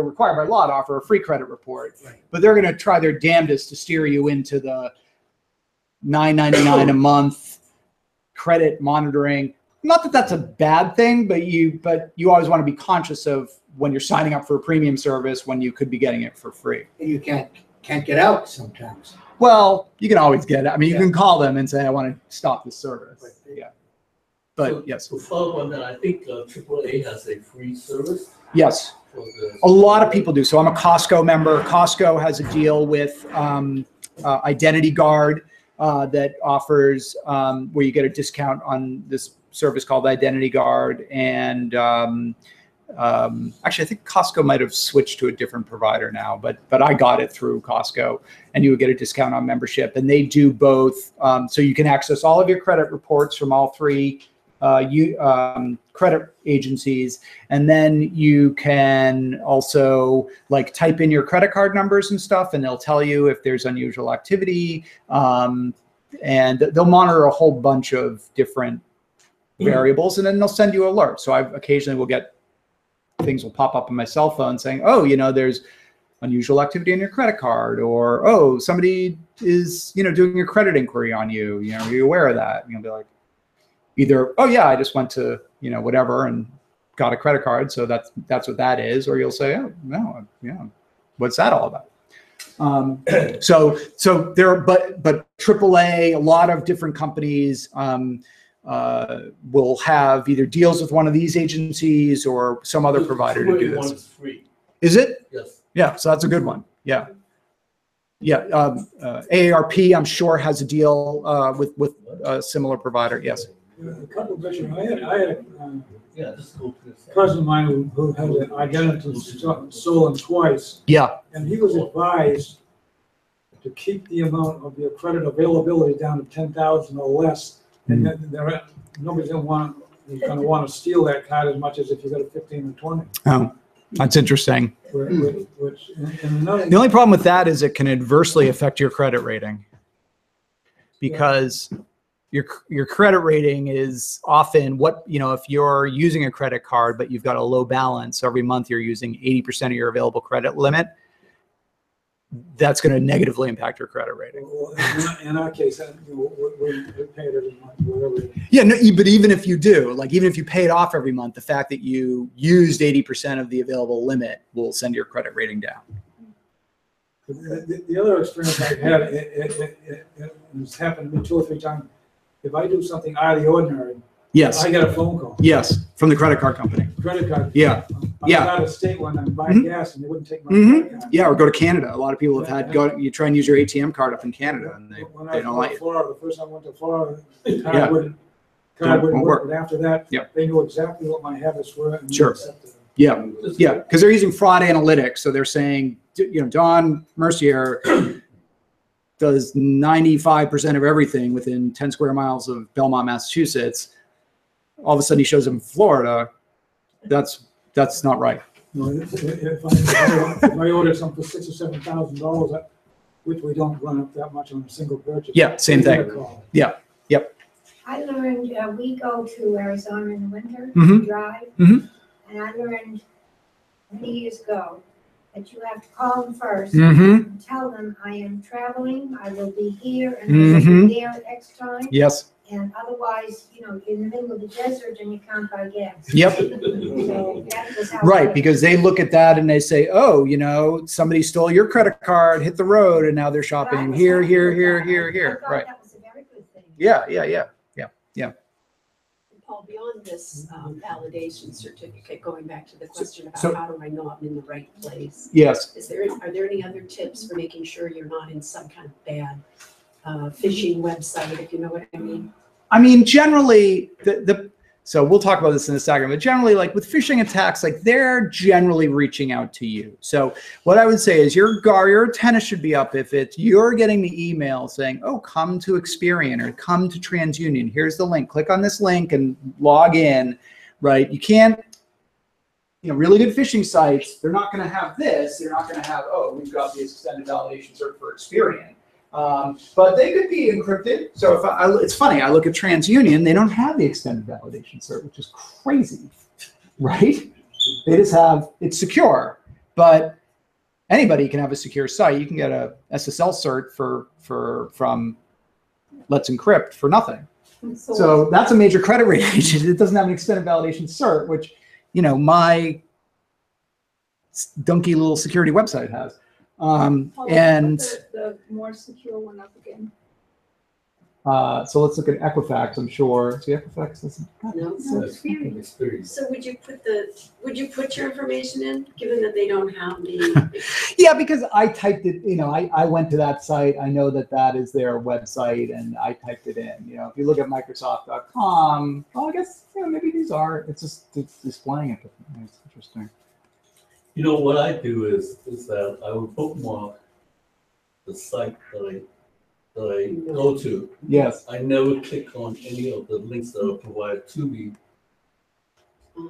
required by law to offer a free credit report, but they're going to try their damnedest to steer you into the $9.99 a month credit monitoring. Not that that's a bad thing, but you always want to be conscious of when you're signing up for a premium service when you could be getting it for free. And you can't get out sometimes. Well, you can always get it. I mean, you can call them and say, I want to stop this service. Yeah. But So, yes. To follow up on that, I think AAA has a free service. Yes. For the, A lot of people do. So I'm a Costco member. Costco has a deal with Identity Guard that offers where you get a discount on this service called Identity Guard. And actually, I think Costco might have switched to a different provider now, but I got it through Costco, and you would get a discount on membership. And they do both, so you can access all of your credit reports from all three credit agencies, and then you can also like type in your credit card numbers and stuff, and they'll tell you if there's unusual activity, and they'll monitor a whole bunch of different variables, and then they'll send you alerts. So I occasionally will get things will pop up on my cell phone saying, oh, there's unusual activity on your credit card, or oh, somebody is doing your credit inquiry on you. Are you aware of that? And you'll be like, either, oh yeah, I just went to, whatever and got a credit card. So that's what that is. Or you'll say, oh no, what's that all about? So there, but AAA, a lot of different companies will have either deals with one of these agencies or some other provider to do this. One is free. Is it? Yes. Yeah, so that's a good one. Yeah. Yeah, AARP, I'm sure, has a deal with a similar provider. Yes. A couple of questions. I had a Yeah, just go to this. cousin of mine who had an identity stolen twice, Yeah. and he was advised to keep the amount of your credit availability down to 10,000 or less, and then nobody's going to want to steal that card as much as if you got a 15 or 20. Oh, that's interesting. Which, and another, The only problem with that is it can adversely affect your credit rating, because your credit rating is often what, if you're using a credit card, but you've got a low balance, every month you're using 80% of your available credit limit, that's going to negatively impact your credit rating. well, in our case, we paid every month, whatever. Yeah, no, but even if you do, like even if you pay it off every month, the fact that you used 80% of the available limit will send your credit rating down. The other experience I've had, it's happened to me 2 or 3 times. If I do something out of the ordinary, Yes. I get a phone call. Yes, from the credit card company. Credit card. Yeah. I'm Yeah. out of state when I'm buying gas and they wouldn't take my credit card. Yeah, or go to Canada. A lot of people have you try and use your ATM card up in Canada, and When they I don't went like to it. Florida, the first time I went to Florida, the Yeah. card wouldn't Won't work. But after that, Yep. they knew exactly what my habits were. And they Sure. accepted it. Yeah, yeah, because they're using fraud analytics. So they're saying, Don Mercier does 95% of everything within 10 square miles of Belmont, Massachusetts. All of a sudden he shows up in Florida. That's not right. If I order something for $6,000 or $7,000, which we don't run up that much on a single purchase. Yeah, same we get thing. a call. Yeah, yep. I learned, we go to Arizona in the winter, Mhm. drive, Mhm. and I learned many years ago that you have to call them first Mm-hmm. and tell them, I am traveling, I will be here, and I will be there at X time. Yes. And otherwise, you're in the middle of the desert and you can't buy gas. Yep. So that was how Right, I- because they look at that and they say, oh, somebody stole your credit card, hit the road, and now they're shopping here, here, here, here, here. I thought Right. that was a very good thing. Yeah. Paul, beyond this validation certificate, going back to the question about So- how do I know I'm in the right place? Yes. Are there any other tips for making sure you're not in some kind of bad phishing website, if you know what I mean? I mean, generally, so we'll talk about this in a second, but generally, like with phishing attacks, like they're generally reaching out to you. So what I would say is your antenna should be up if you're getting the email saying, oh, come to Experian or come to TransUnion. Here's the link. Click on this link and log in, right? You can't, really good phishing sites, they're not going to have this. They're not going to have, oh, we've got the extended validation cert for Experian. But they could be encrypted. So if it's funny, I look at TransUnion, they don't have the extended validation cert, which is crazy, right? They just have, it's secure, but anybody can have a secure site. You can get a SSL cert from Let's Encrypt for nothing. So that's a major credit rating agency. It doesn't have an extended validation cert, which, you know, my dunky little security website has. And the more secure one up again. so let's look at Equifax. I'm sure. See, Equifax doesn't. No. Experience. So would you put your information in, given that they don't have the? Yeah, because I typed it. You know, I went to that site. I know that that is their website, and I typed it in. You know, if you look at Microsoft.com, well, I guess maybe these are. It's just displaying it. It's interesting. You know, what I do is that I would bookmark the site that I go to. Yes. I never click on any of the links that are provided to me.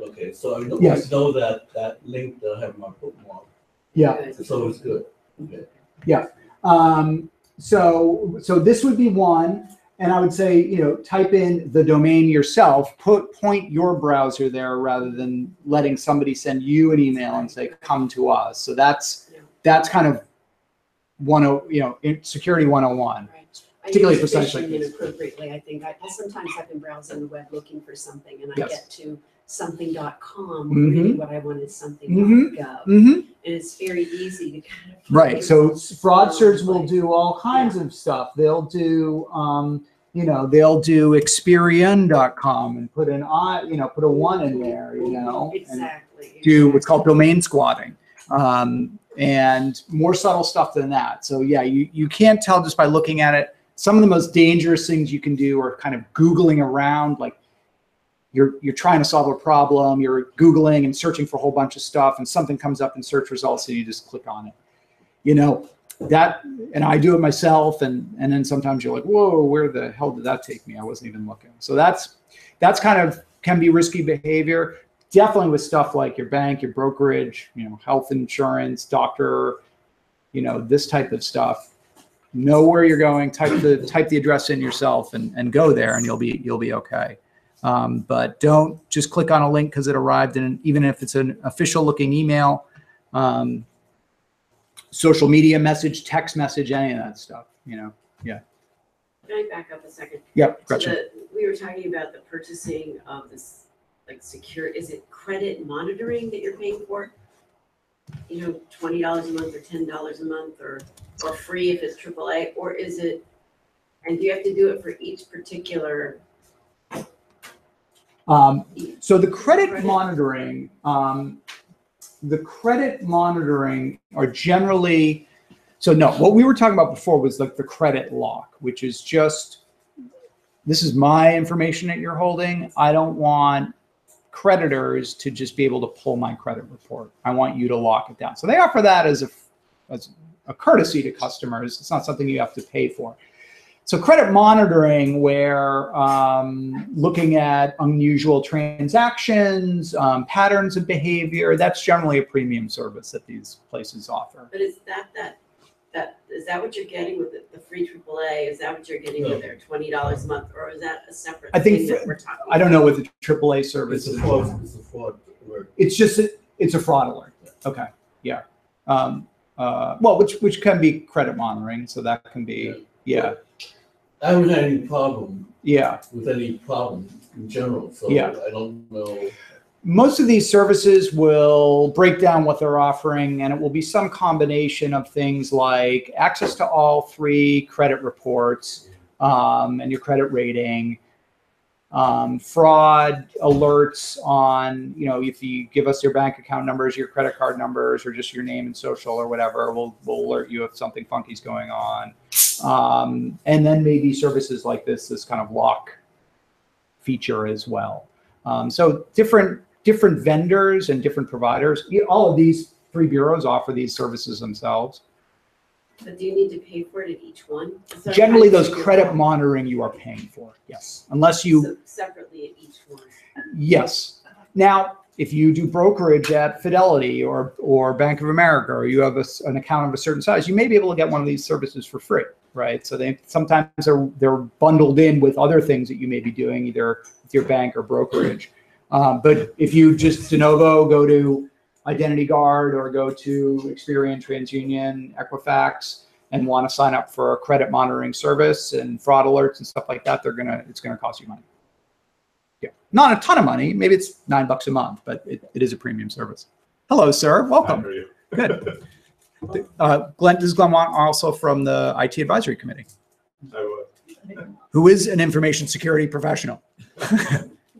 Okay, so I always know that link that I have my bookmark. Yeah. So it's good. Okay. Yeah. So this would be one. And I would say, you know, type in the domain yourself, point your browser there rather than letting somebody send you an email and say, come to us. So that's kind of security 101. Right. Particularly I for use sites like phishing this. inappropriately. I think sometimes I've been browsing the web looking for something and I Yes. get to something.com, Mhm. really what I want is something.gov. Mm-hmm. Mm-hmm. And it's very easy to kind of. Right. So fraudsters will do all kinds of stuff. They'll do, they'll do Experian.com and put put a 1 in there, and Exactly. do what's called domain squatting. And more subtle stuff than that. So yeah, you can't tell just by looking at it. Some of the most dangerous things you can do are kind of Googling around, like you're trying to solve a problem, you're Googling and searching for a whole bunch of stuff, and something comes up in search results and you just click on it. That, and I do it myself, and then sometimes you're like, whoa, where the hell did that take me? I wasn't even looking. So that's kind of can be risky behavior. Definitely with stuff like your bank, your brokerage, health insurance, doctor, this type of stuff. Know where you're going, type the address in yourself and go there, and you'll be okay. But don't just click on a link because it arrived in, even if it's an official looking email, social media message, text message, any of that stuff, yeah. Can I back up a second? Yep, So gotcha. we were talking about the purchasing of this, like secure, is it credit monitoring that you're paying for? $20 a month or $10 a month or free if it's AAA, or is it, and do you have to do it for each particular? So the credit monitoring are generally, so no, what we were talking about before was like the credit lock, which is just, this is my information that you're holding. I don't want creditors to just be able to pull my credit report. I want you to lock it down. So they offer that as a courtesy to customers. It's not something you have to pay for. So credit monitoring, where looking at unusual transactions, patterns of behavior, that's generally a premium service that these places offer. But is that what you're getting with the free AAA? Is that what you're getting with their $20 a month, or is that a separate thing that we're talking about? I don't know what the AAA service is. It's a fraud alert. It's a fraud alert. Okay, yeah. Well, which can be credit monitoring, so that can be, yeah. I haven't had any problem. Yeah. With any problem in general, so Yeah. I don't know. Most of these services will break down what they're offering, and it will be some combination of things like access to all 3 credit reports and your credit rating, fraud alerts on, if you give us your bank account numbers, your credit card numbers, or just your name and social or whatever, we'll alert you if something funky is going on. And then maybe services like this kind of lock feature as well. So different vendors and different providers, all of these 3 bureaus offer these services themselves. But do you need to pay for it at each one? Generally, those credit monitoring you are paying for, yes. Unless you... So separately at each one. Yes. Now, if you do brokerage at Fidelity or Bank of America, or you have an account of a certain size, you may be able to get one of these services for free, right? So they sometimes they're bundled in with other things that you may be doing, either with your bank or brokerage. But if you just de novo go to Identity Guard or go to Experian, TransUnion, Equifax, and want to sign up for a credit monitoring service and fraud alerts and stuff like that, it's gonna cost you money. Yeah, not a ton of money. Maybe it's $9 a month, but it is a premium service. Hello, sir. Welcome. How are you? Good. This is Glenn Wong, also from the IT Advisory Committee, who is an information security professional.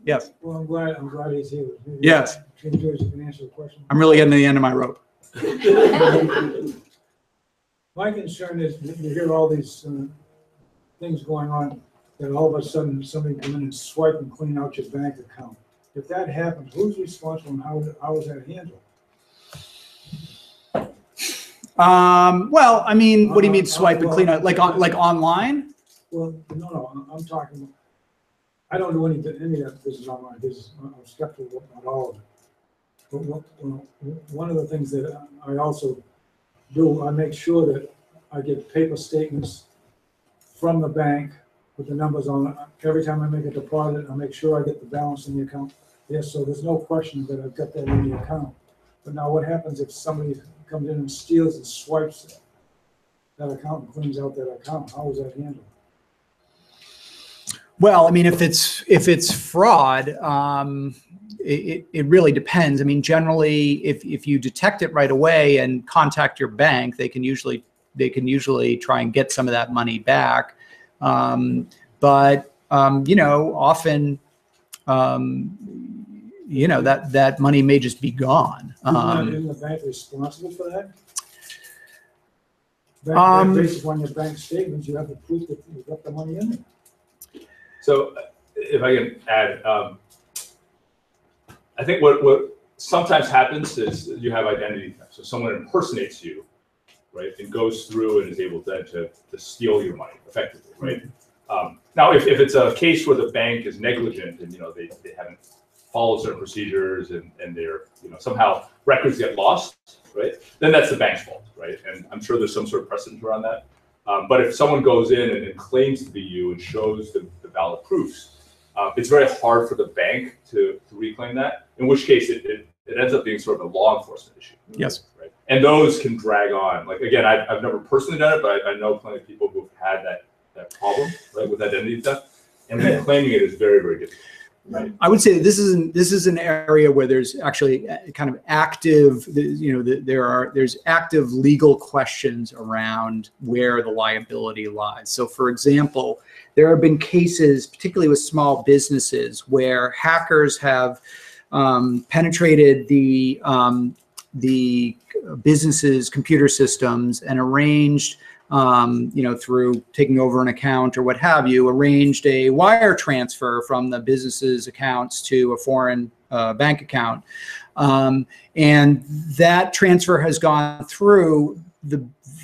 Yes. Well, I'm glad he's here. Maybe Yes. Joyce can answer the question. I'm really getting to the end of my rope. My concern is you hear all these things going on, that all of a sudden somebody come in and swipe and clean out your bank account. If that happens, who's responsible and how is that handled? Well, I mean, what do you mean swipe and clean out? Like online? Well, no, I'm talking, I don't do any of that business online business. I'm skeptical about all of it. But one of the things that I also do, I make sure that I get paper statements from the bank with the numbers on it. Every time I make a deposit, I make sure I get the balance in the account. Yes, so there's no question that I've got that in the account. But now what happens if somebody comes in and steals and swipes that account and cleans out that account? How is that handled? Well, I mean, if it's fraud, it really depends. I mean, generally, if you detect it right away and contact your bank, they can usually try and get some of that money back. But you know, often, you know, that money may just be gone. Isn't the bank responsible for that? Based upon your bank statements, you have to prove that you've got the money in there. So if I can add, I think what sometimes happens is you have identity theft. So someone impersonates you, right, and goes through and is able then to steal your money effectively, right? Now, if it's a case where the bank is negligent and, you know, they haven't followed certain procedures and they're, you know, somehow records get lost, right, then that's the bank's fault, right? And I'm sure there's some sort of precedent around that. But if someone goes in and claims to be you and shows the valid proofs, it's very hard for the bank to reclaim that, in which case it ends up being sort of a law enforcement issue. Yes. Right? And those can drag on. Like, again, I've never personally done it, but I know plenty of people who've had that problem, right, with identity theft. And reclaiming it is very, very difficult. Right. I would say this is an area where there's actually kind of active, you know, there's active legal questions around where the liability lies. So, for example, there have been cases, particularly with small businesses, where hackers have penetrated the business's computer systems and arranged, you know, through taking over an account or what have you, arranged a wire transfer from the business's accounts to a foreign bank account. And that transfer has gone through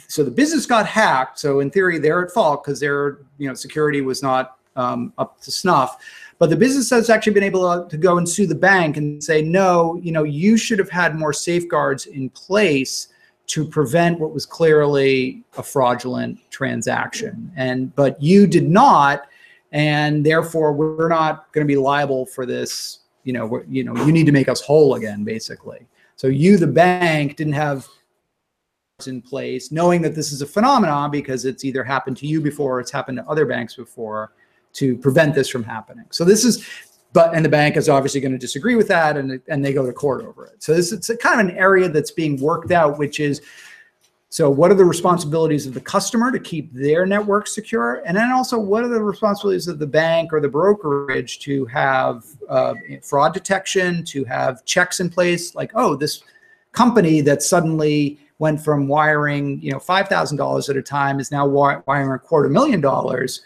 so the business got hacked. So in theory, they're at fault because their, you know, security was not up to snuff. But the business has actually been able to go and sue the bank and say, no, you know, you should have had more safeguards in place to prevent what was clearly a fraudulent transaction. But you did not, and therefore we're not going to be liable for this. You need to make us whole again, basically. So you, the bank, didn't have in place, knowing that this is a phenomenon because it's either happened to you before or it's happened to other banks before, to prevent this from happening. So this is, and the bank is obviously going to disagree with that, and they go to court over it. So it's a kind of an area that's being worked out, which is, so what are the responsibilities of the customer to keep their network secure? And then also, what are the responsibilities of the bank or the brokerage to have fraud detection, to have checks in place, like, oh, this company that suddenly went from wiring, you know, $5,000 at a time is now wiring $250,000.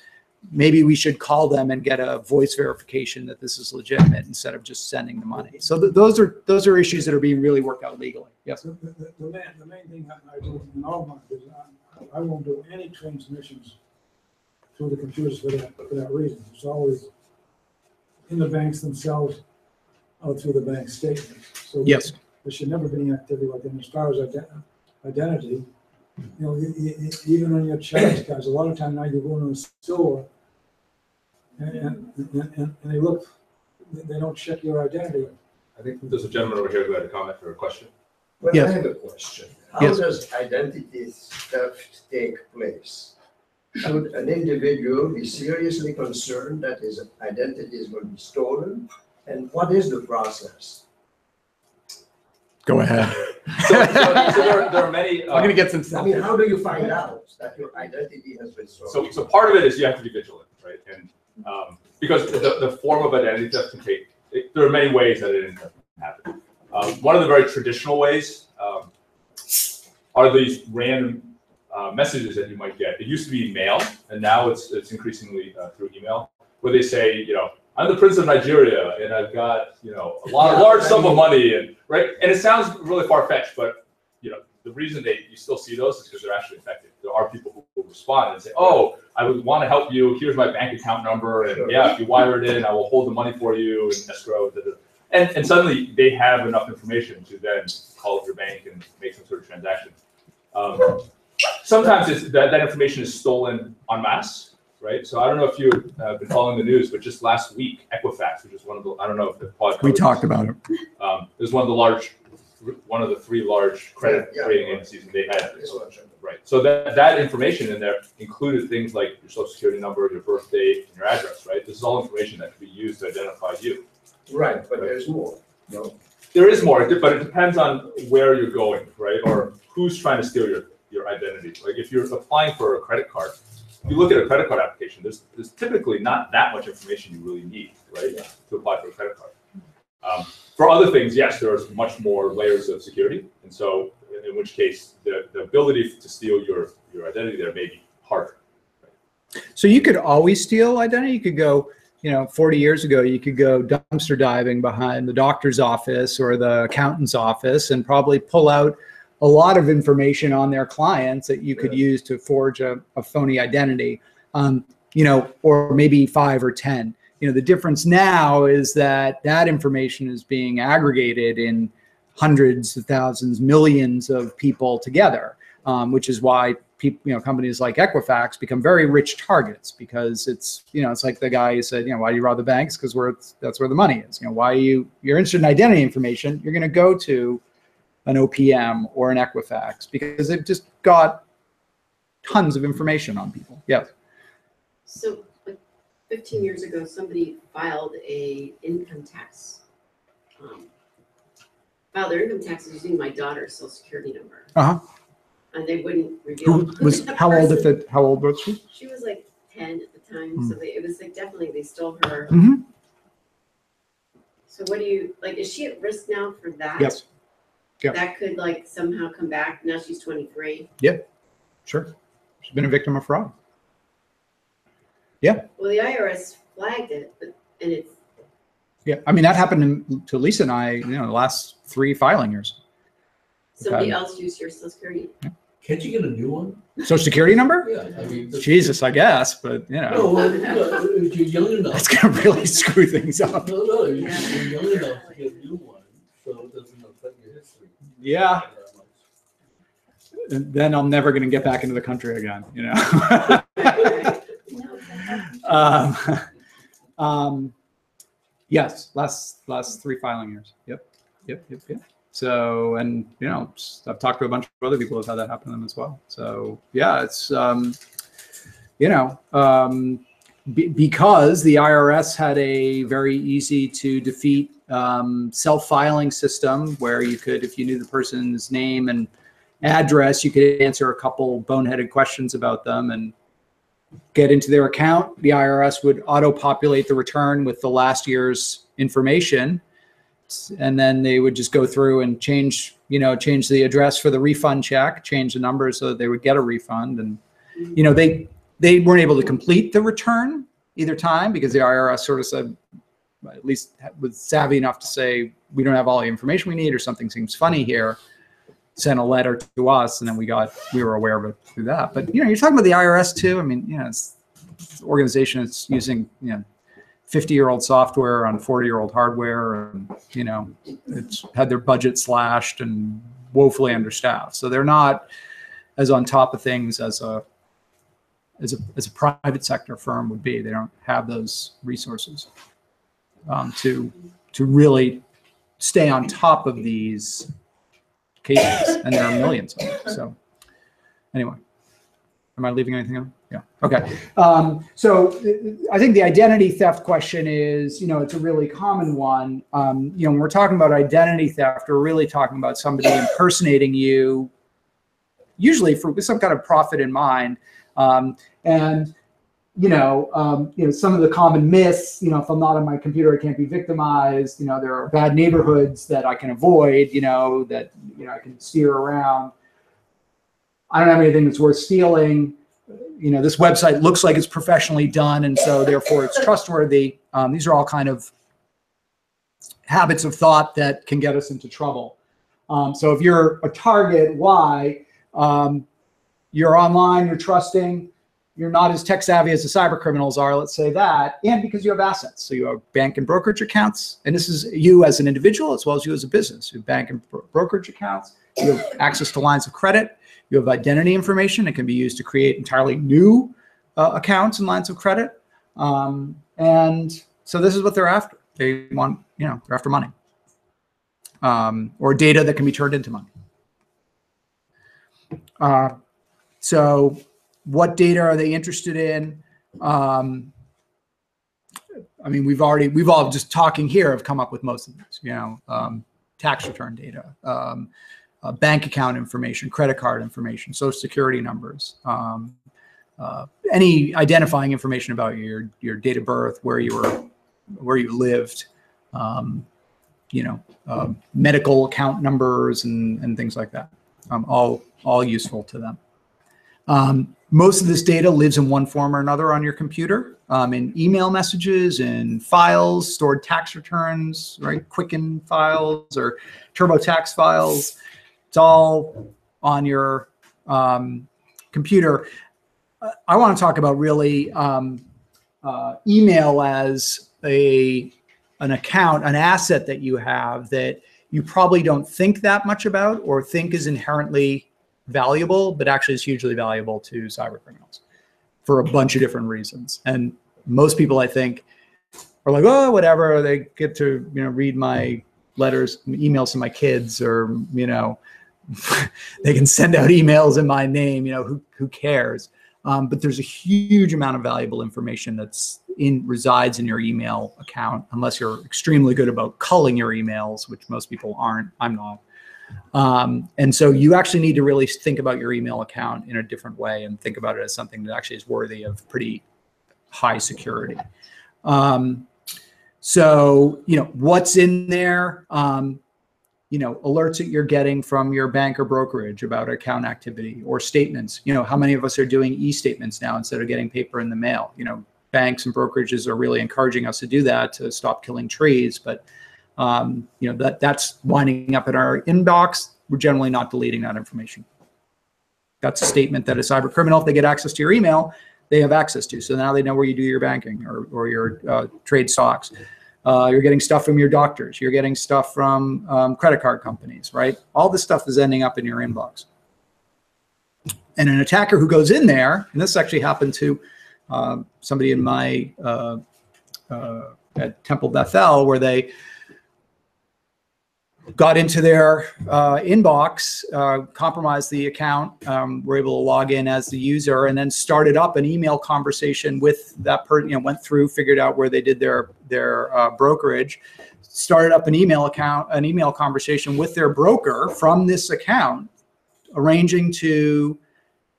Maybe we should call them and get a voice verification that this is legitimate instead of just sending the money. So those are issues that are being really worked out legally. Yes. The main thing I do in all my business, I won't do any transmissions through the computers for that reason. It's always in the banks themselves. out through the bank statement. So Yes. there should never be any activity like that. And as far as identity, you know, even on your checks, guys, a lot of time now you go into a store and they look, they don't check your identity. I think there's a gentleman over here who had a comment or a question. Well, Yes. I have a question. How Yes. does identity theft take place? Should an individual be seriously concerned that his identity is going to be stolen? And what is the process? Go ahead. So there are many. I'm gonna get some. I mean, how do you find out that your identity has been stolen? So part of it is you have to be vigilant, right? And because the form of identity theft can take, there are many ways that it can happen. One of the very traditional ways are these random messages that you might get. It used to be mail, and now it's increasingly through email, where they say, you know, I'm the Prince of Nigeria, and I've got, you know, a large sum of money, and right. And it sounds really far fetched, but you know, the reason you still see those is because they're actually effective. There are people who will respond and say, oh, I would want to help you. Here's my bank account number, and yeah, if you wire it in, I will hold the money for you in escrow. And suddenly they have enough information to then call up your bank and make some sort of transaction. Sometimes that information is stolen en masse, right? So I don't know if you've been following the news, but just last week, Equifax, which is one of the, I don't know if the podcast. We talked about it. It was one of the three large credit rating agencies, and they had right. So that information in there included things like your social security number, your birth date, and your address, right? This is all information that can be used to identify you. Right, but there's more. No. There is more, but it depends on where you're going, right? Or who's trying to steal your identity. Like if you're applying for a credit card, if you look at a credit card application, there's typically not that much information you really need, right, to apply for a credit card. For other things, yes, there's much more layers of security, and so in which case the ability to steal your identity there may be harder. Right? So you could always steal identity. You could go, you know, 40 years ago, you could go dumpster diving behind the doctor's office or the accountant's office and probably pull out a lot of information on their clients that you could use to forge a phony identity, you know, or maybe 5 or 10. You know, the difference now is that information is being aggregated in hundreds of thousands, millions of people together, which is why people, you know, companies like Equifax become very rich targets, because it's, you know, it's like the guy who said, you know, why do you rob the banks? Because that's where the money is. You know, why you're interested in identity information, you're going to go to an OPM or an Equifax because they've just got tons of information on people. Yes. So like 15 years ago, somebody filed a income tax, filed their income taxes using my daughter's social security number. Uh-huh. And they wouldn't reveal Who was, how old was she? She was like 10 at the time, Mm. so it was like definitely they stole her. Mm-hmm. So what do you, like, is she at risk now for that? Yes. Yeah. That could like somehow come back. Now she's 23. Yep. Sure. She's been a victim of fraud. Yeah. Well, the IRS flagged it, and it's. Yeah. I mean, that happened to Lisa and I, you know, the last 3 filing years. Somebody else used your social security. Yeah. Can't you get a new one? Social security number? Yeah, I mean. Jesus, I guess, but you know. No, well, if you're young enough. That's gonna really screw things up. No, you're young enough to get a new one, so it doesn't affect your history. Yeah. And then I'm never gonna get back into the country again, you know. Yes, last 3 filing years. Yep. So, and you know, I've talked to a bunch of other people who've had that happen to them as well. So yeah, it's you know, because the IRS had a very easy to defeat self-filing system where you could, if you knew the person's name and address, you could answer a couple boneheaded questions about them and get into their account. The IRS would auto-populate the return with the last year's information. And then they would just go through and change the address for the refund check, change the number so that they would get a refund. And, you know, they weren't able to complete the return either time because the IRS sort of said, at least was savvy enough to say, we don't have all the information we need, or something seems funny here. Sent a letter to us, and then we were aware of it through that. But, you know, you're talking about the IRS too. I mean, you know, it's an organization that's using, you know, 50-year-old software on 40-year-old hardware, and you know, it's had their budget slashed and woefully understaffed. So they're not as on top of things as a private sector firm would be. They don't have those resources to really stay on top of these cases, and there are millions of them. So anyway, am I leaving anything out? Yeah. Okay. So I think the identity theft question is, you know, it's a really common one. You know, when we're talking about identity theft, we're really talking about somebody impersonating you, usually with some kind of profit in mind. And you know, some of the common myths, you know, if I'm not on my computer, I can't be victimized. You know, there are bad neighborhoods that I can avoid, you know, that, you know, I can steer around. I don't have anything that's worth stealing. You know, this website looks like it's professionally done, and so therefore it's trustworthy. These are all kind of habits of thought that can get us into trouble. So if you're a target, why? You're online, you're trusting, you're not as tech savvy as the cyber criminals are, let's say that, and because you have assets. So you have bank and brokerage accounts, and this is you as an individual as well as you as a business. You have bank and brokerage accounts, you have access to lines of credit, you have identity information that can be used to create entirely new accounts and lines of credit. And so this is what they're after. They want, you know, they're after money or data that can be turned into money. So what data are they interested in? I mean, we've all just talking here have come up with most of this, you know, tax return data, bank account information, credit card information, social security numbers, any identifying information about your date of birth, where you lived, you know, medical account numbers and things like that, all useful to them. Most of this data lives in one form or another on your computer, in email messages, in files, stored tax returns, right? Quicken files or TurboTax files. It's all on your computer. I want to talk about really email as an account, an asset that you have that you probably don't think that much about or think is inherently valuable, but actually is hugely valuable to cyber criminals for a bunch of different reasons. And most people, I think, are like, oh, whatever. They get to, you know, read my letters, emails to my kids, or, you know, they can send out emails in my name. You know, who cares? But there's a huge amount of valuable information that's resides in your email account, unless you're extremely good about culling your emails, which most people aren't. I'm not. And so you actually need to really think about your email account in a different way and think about it as something that actually is worthy of pretty high security. So, you know, what's in there, you know, alerts that you're getting from your bank or brokerage about account activity, or statements. You know, how many of us are doing e-statements now instead of getting paper in the mail? You know, banks and brokerages are really encouraging us to do that to stop killing trees, but you know, that's winding up in our inbox. We're generally not deleting that information. That's a statement that a cyber criminal, if they get access to your email, they have access to. So now they know where you do your banking or your trade stocks. You're getting stuff from your doctors. You're getting stuff from credit card companies, right? All this stuff is ending up in your inbox. And an attacker who goes in there, and this actually happened to somebody in my at Temple Bethel, where they got into their inbox, compromised the account, were able to log in as the user, and then started up an email conversation with that person. You know, went through, figured out where they did their brokerage, started up an email conversation with their broker from this account, arranging to,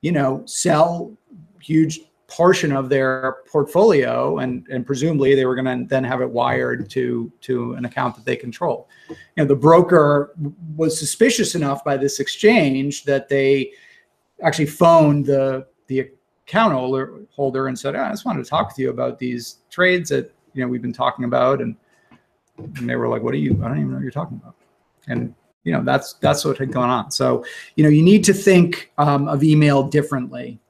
you know, sell huge portion of their portfolio, and presumably they were going to then have it wired to an account that they control. You know, the broker was suspicious enough by this exchange that they actually phoned the account holder and said, I just wanted to talk with you about these trades that, you know, we've been talking about. And they were like, I don't even know what you're talking about. And, you know, that's what had gone on. So, you know, you need to think of email differently.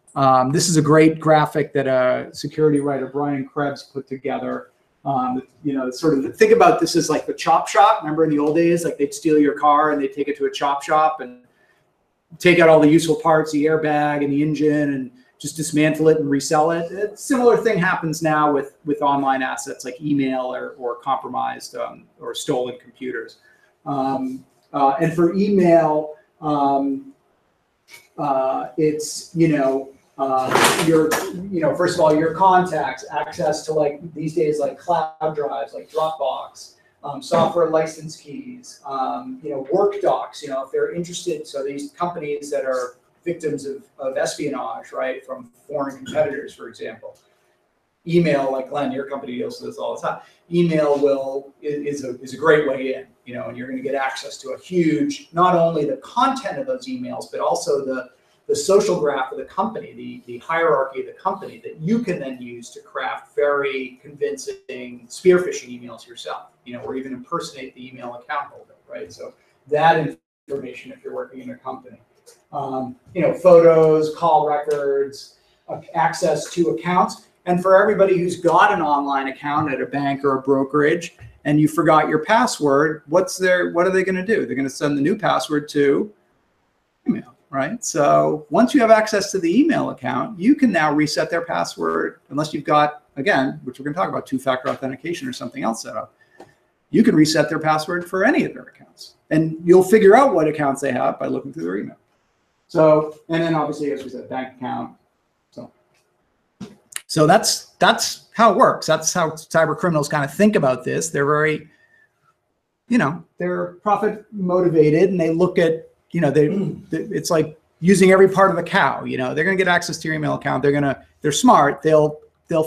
This is a great graphic that a security writer, Brian Krebs, put together You know, sort of think about this as like the chop shop. Remember in the old days, like they'd steal your car and they'd take it to a chop shop and take out all the useful parts, the airbag and the engine, and just dismantle it and resell it. A similar thing happens now with online assets like email or compromised or stolen computers. And for email, it's, first of all, your contacts, access to like these days, like cloud drives, like Dropbox, software license keys, work docs, if they're interested. So these companies that are victims of espionage, right, from foreign competitors, for example, email, like Glenn, your company deals with this all the time. Email is a great way in, and you're going to get access to a huge, not only the content of those emails, but also the social graph of the company, the hierarchy of the company that you can then use to craft very convincing spear phishing emails yourself, or even impersonate the email account holder, right? So that information, if you're working in a company, photos, call records, access to accounts. And for everybody who's got an online account at a bank or a brokerage and you forgot your password, what are they going to do? They're going to send the new password to email, right? So once you have access to the email account, you can now reset their password, unless you've got, again, which we're going to talk about, two-factor authentication or something else set up. You can reset their password for any of their accounts. And you'll figure out what accounts they have by looking through their email. So, and then obviously, as we said, bank account. So that's how it works. That's how cyber criminals kind of think about this. They're very, they're profit motivated, and they look at, it's like using every part of the cow. They're going to get access to your email account. They're smart. They'll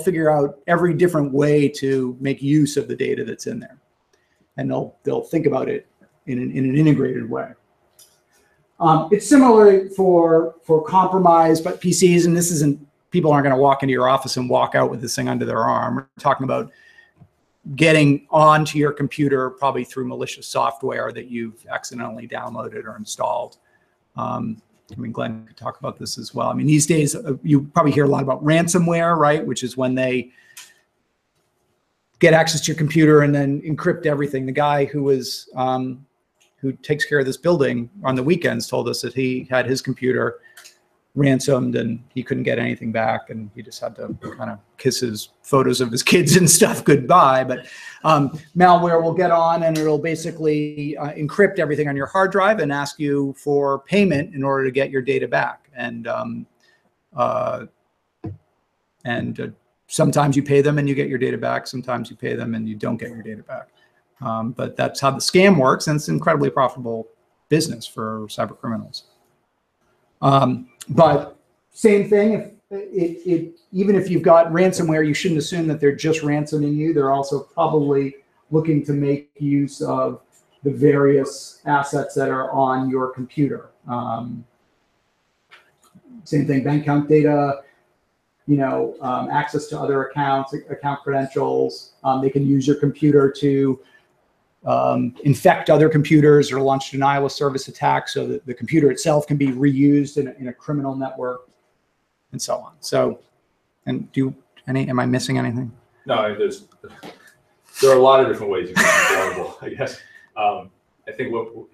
figure out every different way to make use of the data that's in there, and they'll think about it in an integrated way. It's similar for compromised but PCs, and this isn't. People aren't going to walk into your office and walk out with this thing under their arm. We're talking about getting onto your computer probably through malicious software that you've accidentally downloaded or installed. Glenn could talk about this as well. These days, you probably hear a lot about ransomware, right? Which is when they get access to your computer and then encrypt everything. The guy who takes care of this building on the weekends told us that he had his computer ransomed and he couldn't get anything back, and he just had to kind of kiss his photos of his kids and stuff goodbye. But malware will get on and it'll basically encrypt everything on your hard drive and ask you for payment in order to get your data back. And sometimes you pay them and you get your data back. Sometimes you pay them and you don't get your data back. But that's how the scam works, and it's an incredibly profitable business for cyber criminals. But same thing, even if you've got ransomware, you shouldn't assume that they're just ransoming you. They're also probably looking to make use of the various assets that are on your computer. Same thing, bank account data, access to other accounts, account credentials. They can use your computer to infect other computers or launch denial of service attacks so that the computer itself can be reused in a criminal network, and so on. So, and am I missing anything? No, there are a lot of different ways you can be vulnerable, I guess. I think what Paul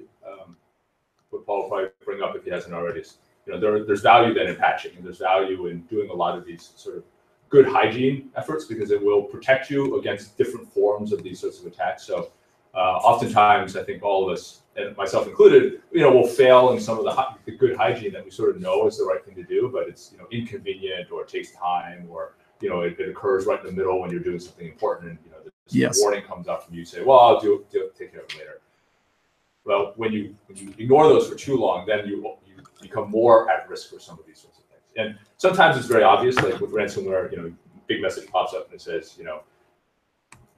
will probably bring up, if he hasn't already, is, there's value then in patching, and there's value in doing a lot of these sort of good hygiene efforts, because it will protect you against different forms of these sorts of attacks. So oftentimes, I think all of us, and myself included, will fail in some of the good hygiene that we sort of know is the right thing to do, but it's inconvenient, or it takes time, or it occurs right in the middle when you're doing something important, and this warning comes up from you, say, well, I'll take care of it later. Well, when you ignore those for too long, then you become more at risk for some of these sorts of things. And sometimes it's very obvious, like with ransomware, big message pops up and it says,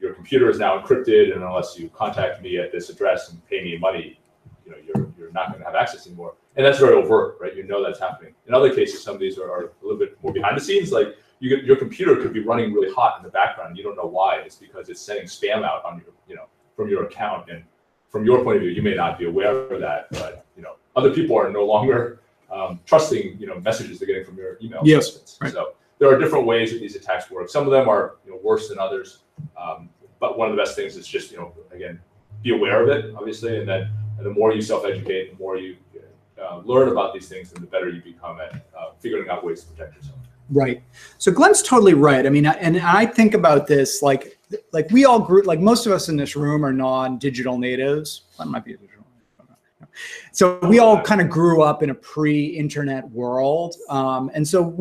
your computer is now encrypted, and unless you contact me at this address and pay me money, you're not going to have access anymore. And that's very overt, right? That's happening. In other cases, some of these are a little bit more behind the scenes. Like your computer could be running really hot in the background. You don't know why. It's because it's sending spam out on from your account. And from your point of view, you may not be aware of that, but other people are no longer trusting messages they're getting from your email. Yes. Right. So there are different ways that these attacks work. Some of them are worse than others. But one of the best things is just, again, be aware of it, obviously, and then the more you self-educate, the more you learn about these things, and the better you become at figuring out ways to protect yourself. Right. So Glenn's totally right. I mean, and I think about this like we all grew, like most of us in this room are non-digital natives. Glenn might be a digital native. So we all kind of grew up in a pre-internet world. And so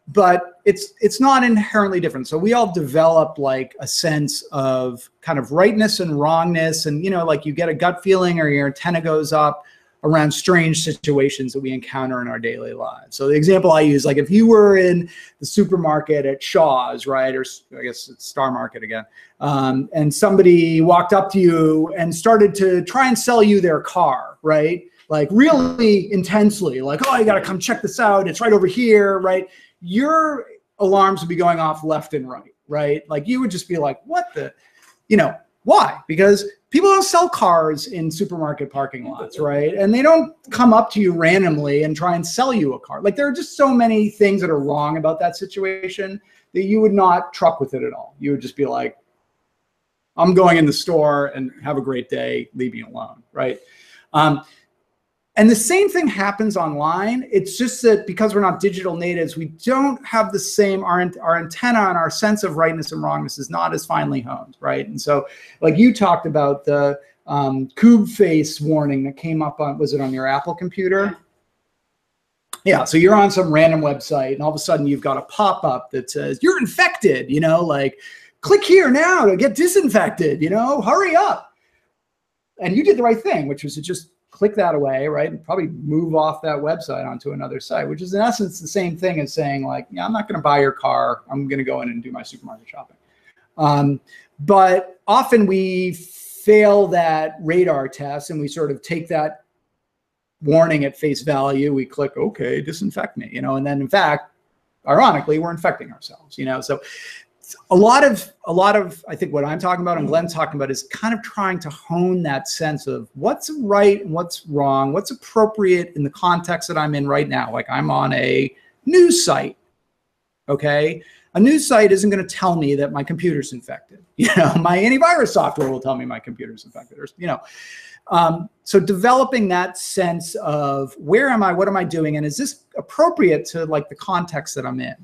but it's not inherently different. So we all develop like a sense of kind of rightness and wrongness. And, like you get a gut feeling or your antenna goes up around strange situations that we encounter in our daily lives. So the example I use, like if you were in the supermarket at Shaw's, right, or I guess it's Star Market again, and somebody walked up to you and started to try and sell you their car, right? Like really intensely, like, oh, you got to come check this out. It's right over here, right? Your alarms would be going off left and right, right? Like you would just be like, what the, why? Because people don't sell cars in supermarket parking lots, right? And they don't come up to you randomly and try and sell you a car. Like there are just so many things that are wrong about that situation that you would not truck with it at all. You would just be like, I'm going in the store and have a great day, leave me alone, right? And the same thing happens online. It's just that because we're not digital natives, we don't have the same, our antenna and our sense of rightness and wrongness is not as finely honed, right? And so like you talked about the cube face warning that came up on, was it on your Apple computer? Yeah, so you're on some random website and all of a sudden you've got a pop-up that says, you're infected, like click here now to get disinfected, hurry up. And you did the right thing, which was to just click that away, right? And probably move off that website onto another site, which is in essence the same thing as saying like, yeah, I'm not going to buy your car. I'm going to go in and do my supermarket shopping. But often we fail that radar test and we sort of take that warning at face value. We click, okay, disinfect me, and then in fact, ironically, we're infecting ourselves, so a lot of I think what I'm talking about and Glenn's talking about is kind of trying to hone that sense of what's right and what's wrong, what's appropriate in the context that I'm in right now. Like I'm on a news site, okay? A news site isn't going to tell me that my computer's infected. My antivirus software will tell me my computer's infected, or so developing that sense of where am I, what am I doing, and is this appropriate to like the context that I'm in?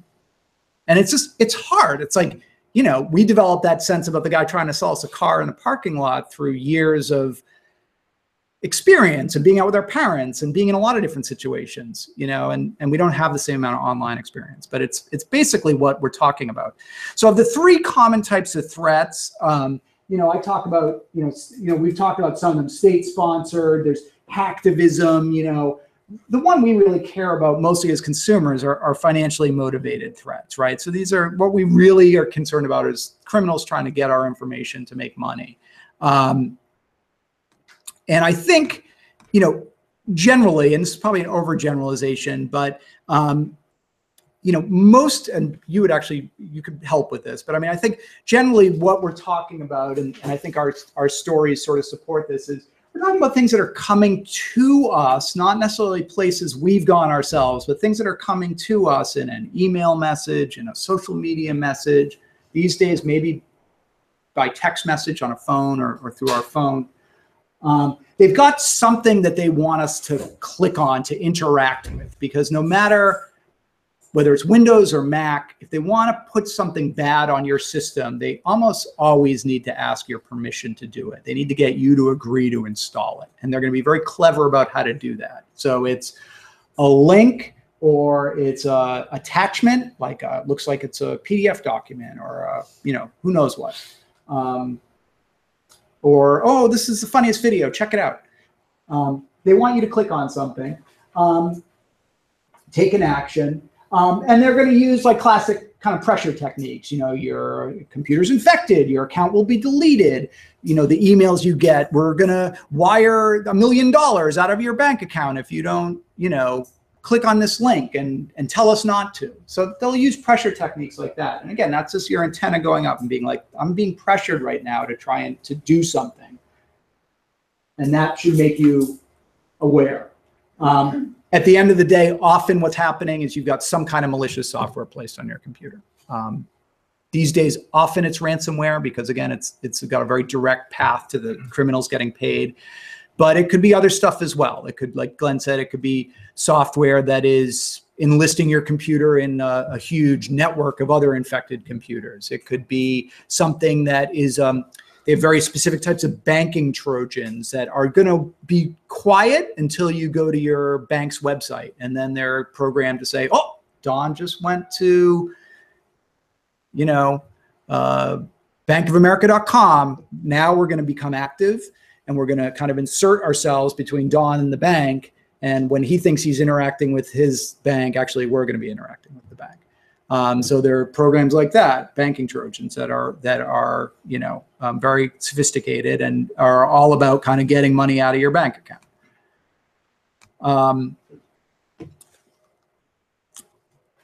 And it's hard. It's like, we developed that sense about the guy trying to sell us a car in a parking lot through years of experience and being out with our parents and being in a lot of different situations, and we don't have the same amount of online experience, but it's basically what we're talking about. So of the three common types of threats, I talk about, we've talked about some of them, state-sponsored, there's hacktivism, the one we really care about mostly as consumers are financially motivated threats, right? So these are what we really are concerned about is criminals trying to get our information to make money. And I think, generally, and this is probably an overgeneralization, but, most, and you could help with this, but I think generally what we're talking about, and I think our stories sort of support this, is we're talking about things that are coming to us, not necessarily places we've gone ourselves, but things that are coming to us in an email message, in a social media message, these days maybe by text message on a phone or through our phone. They've got something that they want us to click on to interact with, because no matter whether it's Windows or Mac, if they want to put something bad on your system, they almost always need to ask your permission to do it. They need to get you to agree to install it. And they're going to be very clever about how to do that. So it's a link or it's a attachment, like looks like it's a PDF document or who knows what. Or, oh, this is the funniest video, check it out. They want you to click on something, take an action. And they're going to use like classic kind of pressure techniques. Your computer's infected, your account will be deleted. The emails you get, we're going to wire $1 million out of your bank account if you don't, click on this link and tell us not to. So they'll use pressure techniques like that. And again, that's just your antenna going up and being like, I'm being pressured right now to try and to do something. And that should make you aware. At the end of the day, often what's happening is you've got some kind of malicious software placed on your computer. These days, often it's ransomware because again, it's got a very direct path to the criminals getting paid. But it could be other stuff as well. It could, like Glenn said, it could be software that is enlisting your computer in a huge network of other infected computers. It could be something that is, they have very specific types of banking Trojans that are going to be quiet until you go to your bank's website. And then they're programmed to say, oh, Don just went to, bankofamerica.com. Now we're going to become active and we're going to kind of insert ourselves between Don and the bank. And when he thinks he's interacting with his bank, actually, we're going to be interacting with the bank. So there are programs like that, banking Trojans that are very sophisticated and are all about kind of getting money out of your bank account.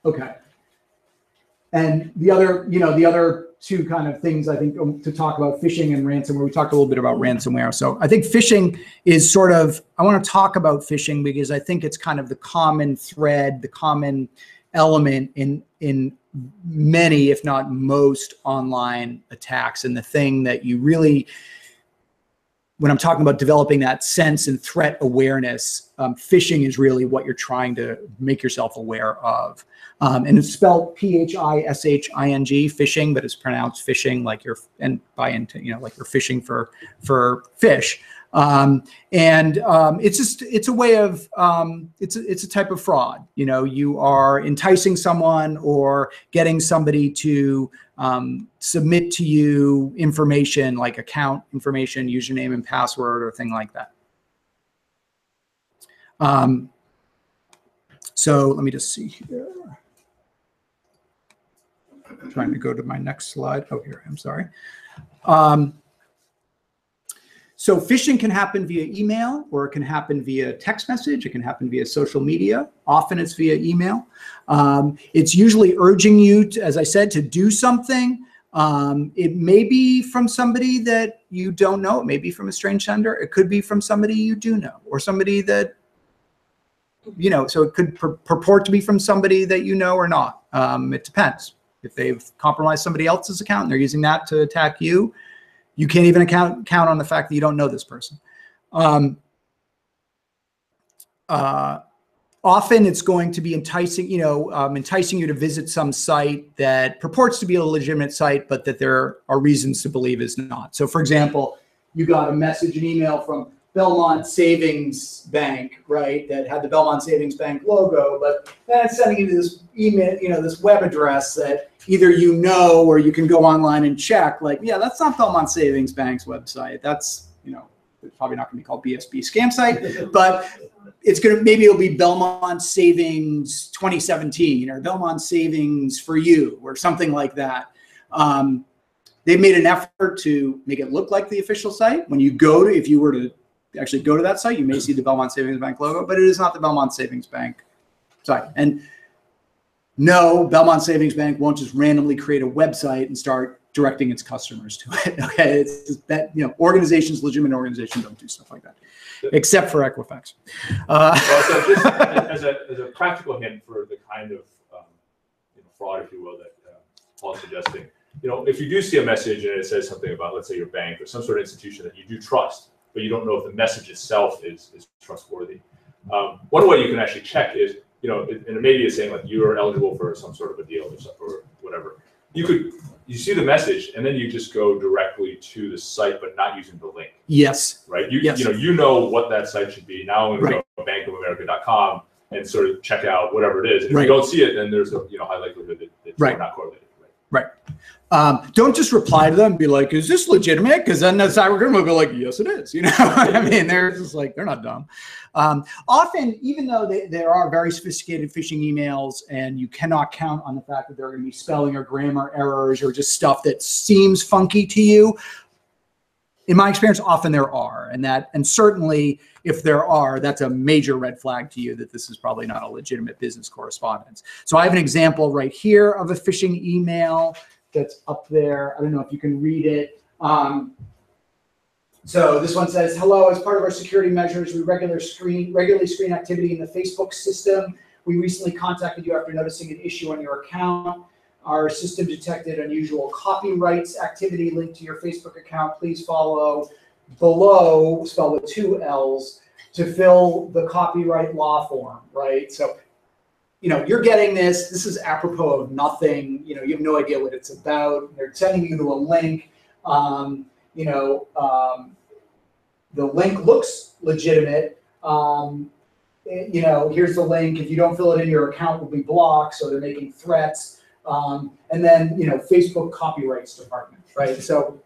Okay. And the other two kind of things I think to talk about phishing and ransomware, we talked a little bit about ransomware. So I think phishing is sort of, I want to talk about phishing because I think it's kind of the common thread, the common element in many, if not most, online attacks. And the thing that you really, when I'm talking about developing that sense and threat awareness, phishing is really what you're trying to make yourself aware of. And it's spelled phishing, phishing, but it's pronounced phishing, like you're, and by intent, like you're fishing for fish. It's a way of, it's a type of fraud. You are enticing someone or getting somebody to submit to you information like account information, username and password, or thing like that. So let me just see here. I'm trying to go to my next slide. Oh, here, I'm sorry. So phishing can happen via email, or it can happen via text message. It can happen via social media. Often it's via email. It's usually urging you, to, as I said, to do something. It may be from somebody that you don't know. It may be from a strange sender. It could be from somebody you do know, or somebody that, so it could purport to be from somebody that you know or not. It depends. If they've compromised somebody else's account and they're using that to attack you, you can't even count on the fact that you don't know this person. Often it's going to be enticing, enticing you to visit some site that purports to be a legitimate site, but that there are reasons to believe is not. So for example, you got a message, an email from Belmont Savings Bank, right, that had the Belmont Savings Bank logo, but then it's sending you to this email, this web address that either you know or you can go online and check, like, yeah, that's not Belmont Savings Bank's website. That's, it's probably not going to be called BSB scam site, but it's going to, maybe it'll be Belmont Savings 2017 or Belmont Savings for you or something like that. They've made an effort to make it look like the official site. When you go to, if you were to actually go to that site, you may see the Belmont Savings Bank logo, but it is not the Belmont Savings Bank site. And no, Belmont Savings Bank won't just randomly create a website and start directing its customers to it. Okay, it's just that, organizations, legitimate organizations, don't do stuff like that, except for Equifax. So just as a practical hint for the kind of fraud, if you will, that Paul's suggesting, if you do see a message and it says something about, let's say, your bank or some sort of institution that you do trust, but you don't know if the message itself is trustworthy. One way you can actually check is, and maybe it's saying like you are eligible for some sort of a deal or whatever. You see the message and then you just go directly to the site, but not using the link. Yes. Right. Yes. You know what that site should be. Now I'm going to go to bankofamerica.com and sort of check out whatever it is. And if you don't see it, then there's a high likelihood that it's not correlated. Right. Don't just reply to them and be like, is this legitimate? Because then the cyber criminal will be like, yes, it is. I mean, they're just like, they're not dumb. Often, even though there are very sophisticated phishing emails and you cannot count on the fact that there are going to be spelling or grammar errors or just stuff that seems funky to you, in my experience, often there are. And certainly if there are, that's a major red flag to you that this is probably not a legitimate business correspondence. So I have an example right here of a phishing email that's up there. I don't know if you can read it. So this one says, hello, as part of our security measures, we regularly screen activity in the Facebook system. We recently contacted you after noticing an issue on your account. our system detected unusual copyrights activity linked to your Facebook account. Please follow below, spelled with 2 L's, to fill the copyright law form, right? So, you know, you're getting this. This is apropos of nothing. You know, you have no idea what it's about. They're sending you to a link. You know, the link looks legitimate. You know, here's the link. If you don't fill it in, your account will be blocked. So they're making threats. And then, you know, Facebook copyrights department, right? So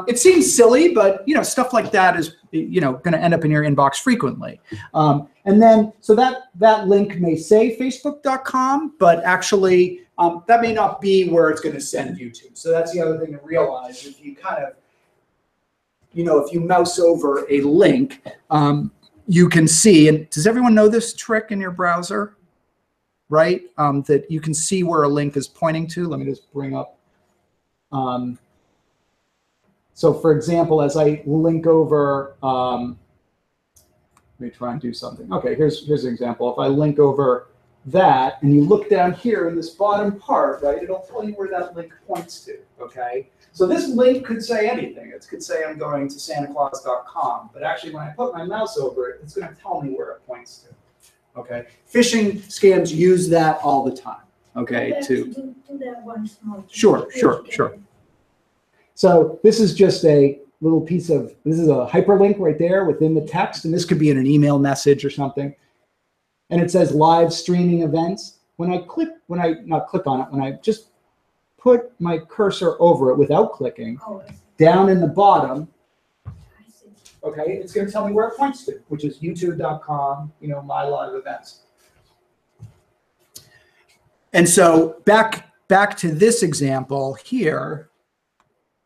it seems silly, but, you know, stuff like that is, you know, going to end up in your inbox frequently. And then, so that link may say facebook.com, but actually that may not be where it's going to send you to. So that's the other thing to realize. If you kind of, you know, if you mouse over a link, you can see, and does everyone know this trick in your browser, right? That you can see where a link is pointing to. Let me just bring up. So for example, as I link over, let me try and do something. Okay, here's an example. If I link over that, and you look down here in this bottom part, right, it'll tell you where that link points to, okay? So this link could say anything. It could say I'm going to santaclaus.com, but actually when I put my mouse over it, it's going to tell me where it points to, okay? Phishing scams use that all the time, okay? Do that once more. Sure. So this is just a little piece of, this is a hyperlink right there within the text, and this could be in an email message or something. And it says live streaming events. When I just put my cursor over it without clicking, down in the bottom, okay, it's going to tell me where it points to, which is youtube.com, you know, my live events. And so back to this example here.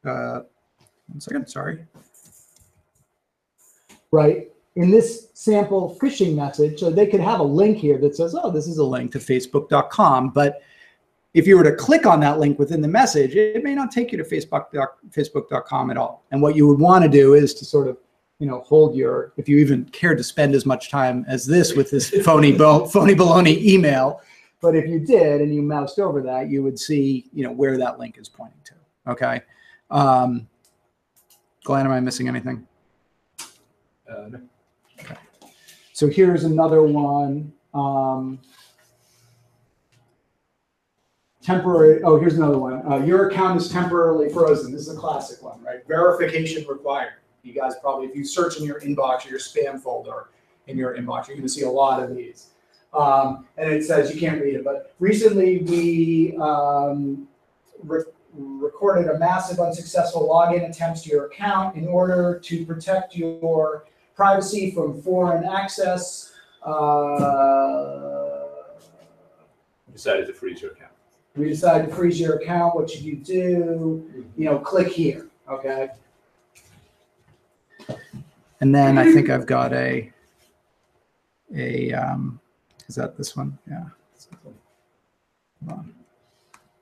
1 second, sorry. Right, in this sample phishing message, so they could have a link here that says, oh, this is a link to facebook.com, but if you were to click on that link within the message, it may not take you to facebook.com at all. And what you would want to do is to sort of, you know, hold your, if you even cared to spend as much time as this with this phony baloney email, but if you did and you moused over that, you would see, you know, where that link is pointing to, okay? Glenn, am I missing anything? No. Okay. So here's another one. Temporary, oh, here's another one. Your account is temporarily frozen. This is a classic one, right? Verification required. You guys probably, if you search in your inbox or your spam folder in your inbox, you're going to see a lot of these. And it says you can't read it, but recently we recorded a massive unsuccessful login attempts to your account in order to protect your privacy from foreign access. Decided to freeze your account. We decided to freeze your account. What should you do? You know, click here, okay? And then I think I've got is that this one? Yeah. Hold on.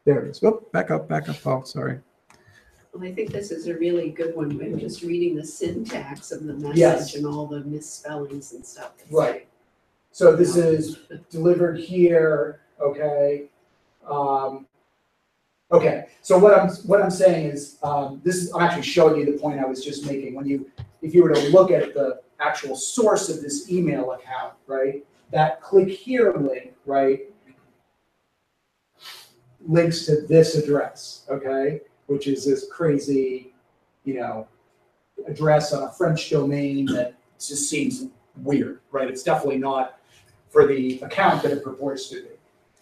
There it is. Oh, back up, Paul, sorry. Well, I think this is a really good one. I'm just reading the syntax of the message Yes. and all the misspellings and stuff. It's Right. So this is delivered here, okay? Okay, so what I'm saying is, I'm actually showing you the point I was just making. If you were to look at the actual source of this email account, right, that click here link, right, links to this address, okay, which is this crazy, you know, address on a French domain that just seems weird, right? It's definitely not for the account that it purports to be.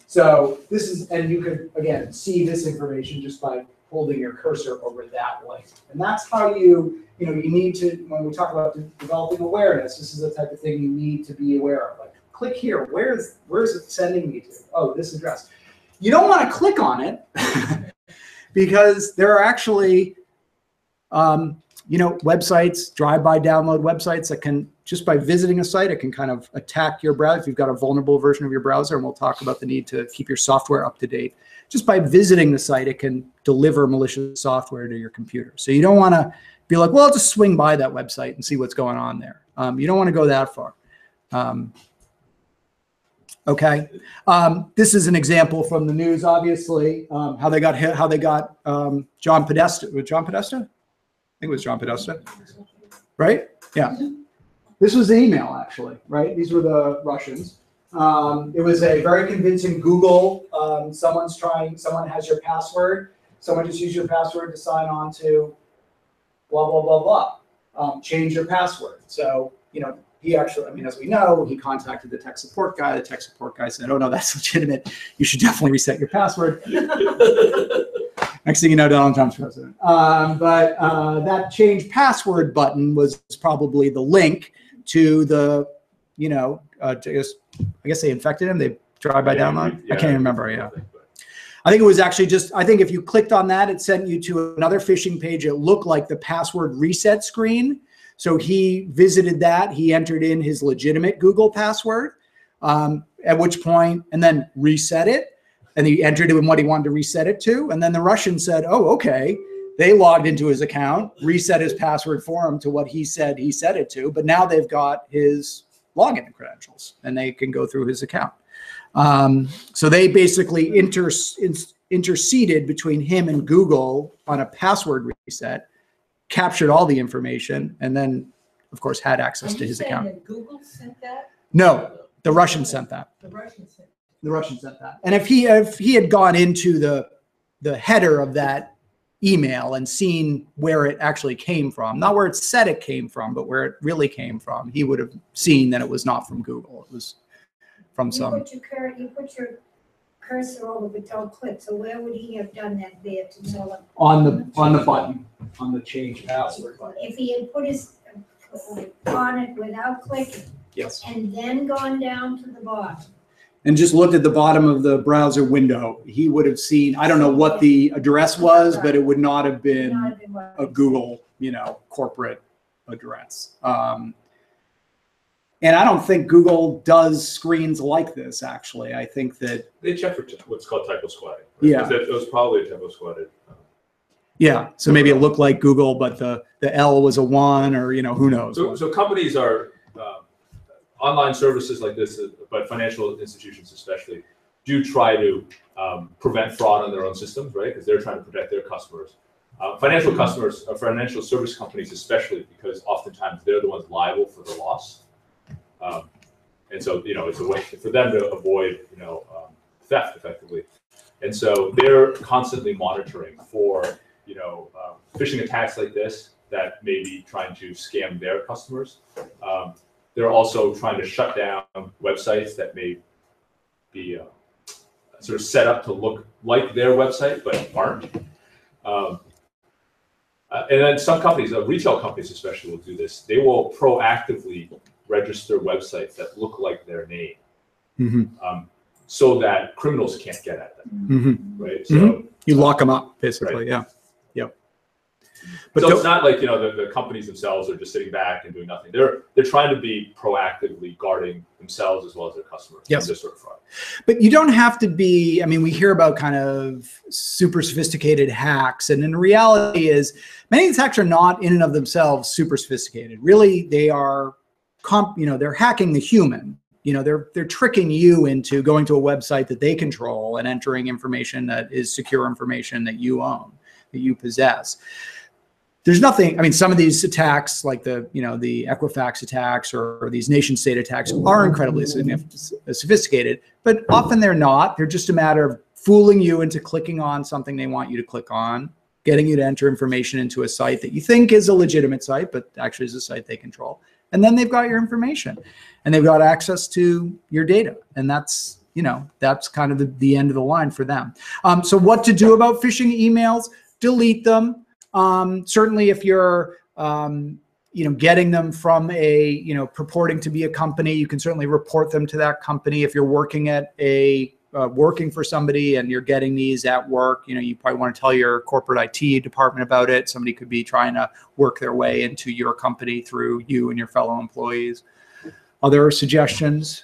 So this is, and you could, again, see this information just by holding your cursor over that link. And that's how you need to, when we talk about developing awareness, this is the type of thing you need to be aware of. Like, click here, where's it sending me to? Oh, this address. You don't want to click on it because there are actually, websites, drive-by download websites that can, just by visiting a site, it can kind of attack your browser. If you've got a vulnerable version of your browser, and we'll talk about the need to keep your software up to date. Just by visiting the site, it can deliver malicious software to your computer. So you don't want to be like, well, I'll just swing by that website and see what's going on there. You don't want to go that far. Okay. This is an example from the news, obviously, how they got John Podesta. Was John Podesta? I think it was John Podesta, right? Yeah. This was the email, actually, right? These were the Russians. It was a very convincing Google. Someone has your password. Someone just used your password to sign on to blah, blah, blah, blah. Change your password. So, he actually, I mean, as we know, he contacted the tech support guy. The tech support guy said, oh, no, that's legitimate. You should definitely reset your password. Next thing you know, Donald Trump's president. But that change password button was probably the link to the, I guess they infected him. They drive-by download. I can't even remember. Yeah. I think it was actually I think if you clicked on that, it sent you to another phishing page. It looked like the password reset screen. So he visited that. He entered in his legitimate Google password, at which point, and then reset it. And he entered in what he wanted to reset it to. And then the Russians said, oh, okay. They logged into his account, reset his password for him to what he said he set it to. But now they've got his login credentials and they can go through his account. So they basically interceded between him and Google on a password reset, captured all the information, and then, of course, had access to his account. That Google sent that? No, the Russians sent that. The Russians sent. The Russians sent that. And if he had gone into the header of that email and seen where it actually came from, not where it said it came from, but where it really came from, he would have seen that it was not from Google. It was from some. You put your cursor over but don't click. So where would he have done that there to tell him? On the button, on the change password button. If he had put his on it without clicking. Yes. And then gone down to the bottom. And just looked at the bottom of the browser window, he would have seen, I don't know what the address was, but it would not have been a Google, corporate address. And I don't think Google does screens like this, actually. I think that they check for what's called typo squatting. Right? Yeah. It was probably a typo squatted. Yeah. So maybe it looked like Google, but the L was a 1 or, who knows. So companies are, online services like this, but financial institutions especially, do try to prevent fraud on their own systems, right? Because they're trying to protect their customers. Financial customers, financial service companies especially, because oftentimes they're the ones liable for the loss. And so, it's a way for them to avoid, theft effectively. And so they're constantly monitoring for, phishing attacks like this that may be trying to scam their customers. They're also trying to shut down websites that may be sort of set up to look like their website, but aren't. And then some companies, retail companies especially, will do this. They will proactively register websites that look like their name, so that criminals can't get at them, right? So you lock them up, basically, right. Yeah. But so it's not like the companies themselves are just sitting back and doing nothing. They're trying to be proactively guarding themselves as well as their customers from this sort of fraud. But you don't have to be. I mean, we hear about kind of super sophisticated hacks, and in reality, is many of these hacks are not in and of themselves super sophisticated. Really, they are, they're hacking the human. They're tricking you into going to a website that they control and entering information that is secure information that you own, that you possess. There's nothing, I mean, some of these attacks like the Equifax attacks or these nation state attacks are incredibly sophisticated, but often they're not. They're just a matter of fooling you into clicking on something they want you to click on, getting you to enter information into a site that you think is a legitimate site, but actually is a site they control. And then they've got your information and they've got access to your data. And that's, that's kind of the end of the line for them. So what to do about phishing emails? Delete them. Certainly if you're, getting them from a, purporting to be a company, you can certainly report them to that company. If you're working at working for somebody and you're getting these at work, you probably want to tell your corporate IT department about it. Somebody could be trying to work their way into your company through you and your fellow employees. Other suggestions?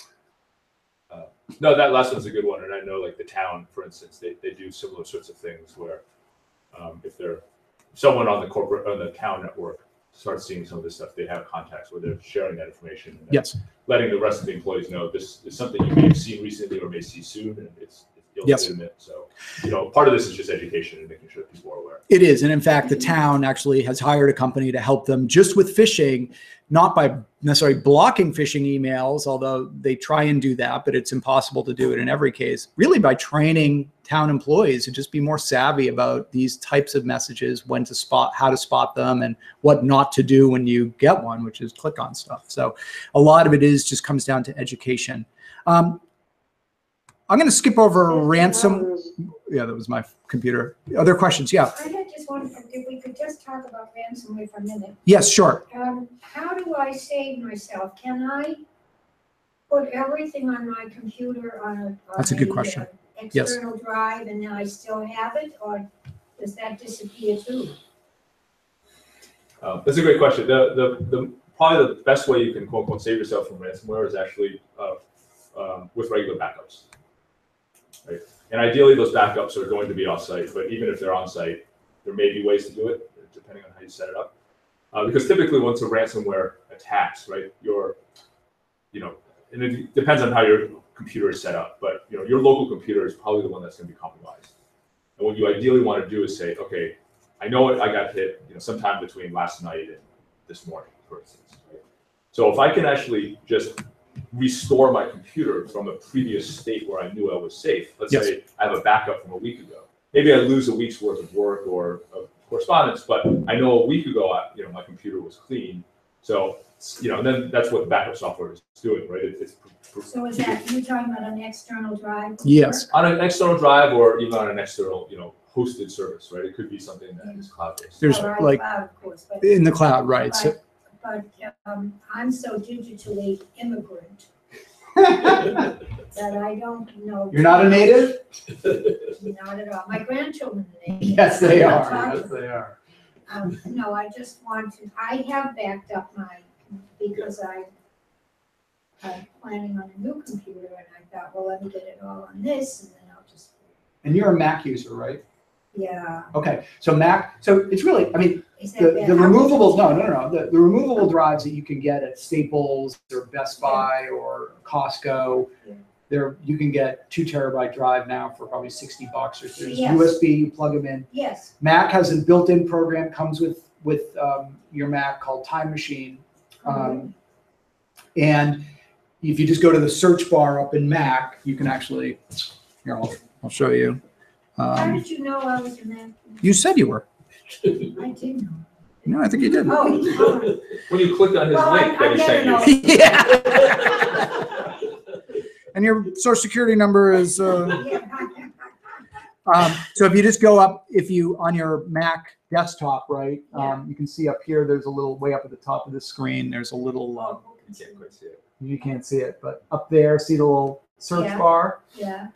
No, that last one's a good one. And I know like the town, for instance, they do similar sorts of things where if someone on the town network starts seeing some of this stuff, they have contacts where they're sharing that information. And yes. letting the rest of the employees know this is something you may have seen recently or may see soon, and it's illegitimate. So, part of this is just education and making sure people are aware. It is. And in fact, the town actually has hired a company to help them just with phishing, not by necessarily blocking phishing emails, although they try and do that, but it's impossible to do it in every case, really by training town employees to just be more savvy about these types of messages, when to spot, how to spot them, and what not to do when you get one, which is click on stuff. So a lot of it just comes down to education. I'm going to skip over ransom. Yeah, that was my computer. Other questions? Yeah. I had just one, if we could just talk about ransomware for a minute. Yes, sure. How do I save myself? Can I put everything on my computer on That's a good question. External drive, and then I still have it, or does that disappear too? That's a great question. Probably the best way you can quote unquote save yourself from ransomware is actually with regular backups. Right? And ideally, those backups are going to be off-site, but even if they're on-site, there may be ways to do it, depending on how you set it up. Because typically, once a ransomware attacks, right, and it depends on how your computer is set up, but your local computer is probably the one that's going to be compromised. And what you ideally want to do is say, okay, I know I got hit, sometime between last night and this morning, for instance. Right? So if I can actually just restore my computer from a previous state where I knew I was safe. Let's say I have a backup from a week ago. Maybe I lose a week's worth of work or of correspondence, but I know a week ago, my computer was clean. So, and then that's what the backup software is doing, right? So is that, you're talking about an external drive? Yes. On an external drive or even on an external, hosted service, right? It could be something that is cloud-based. There's like cloud, of course, but, in the cloud, right? But I'm so digitally immigrant that I don't know. You're not a native? Not at all. My grandchildren are native. Yes, they are. Yes, they are. No, I just want to, I have backed up because I'm planning on a new computer, and I thought, well, let me get it all on this, and then I'll just. And you're a Mac user, right? Yeah. Okay, so Mac, so it's really, the removable, the removable drives that you can get at Staples or Best Buy or Costco, you can get 2 terabyte drive now for probably $60, or there's USB, you plug them in. Yes. Mac has a built-in program, comes with your Mac called Time Machine. And if you just go to the search bar up in Mac, you can actually, here, I'll show you. How did you know I was in that? You said you were. I did know. No, I think you did. Oh, when you clicked on his link that he sent you. Yeah. And your social security number is. So if you just go up, on your Mac desktop, right, you can see up here, there's a little, way up at the top of the screen, there's a little, you can't quite see it. You can't see it, but up there, see the little search bar? Yeah.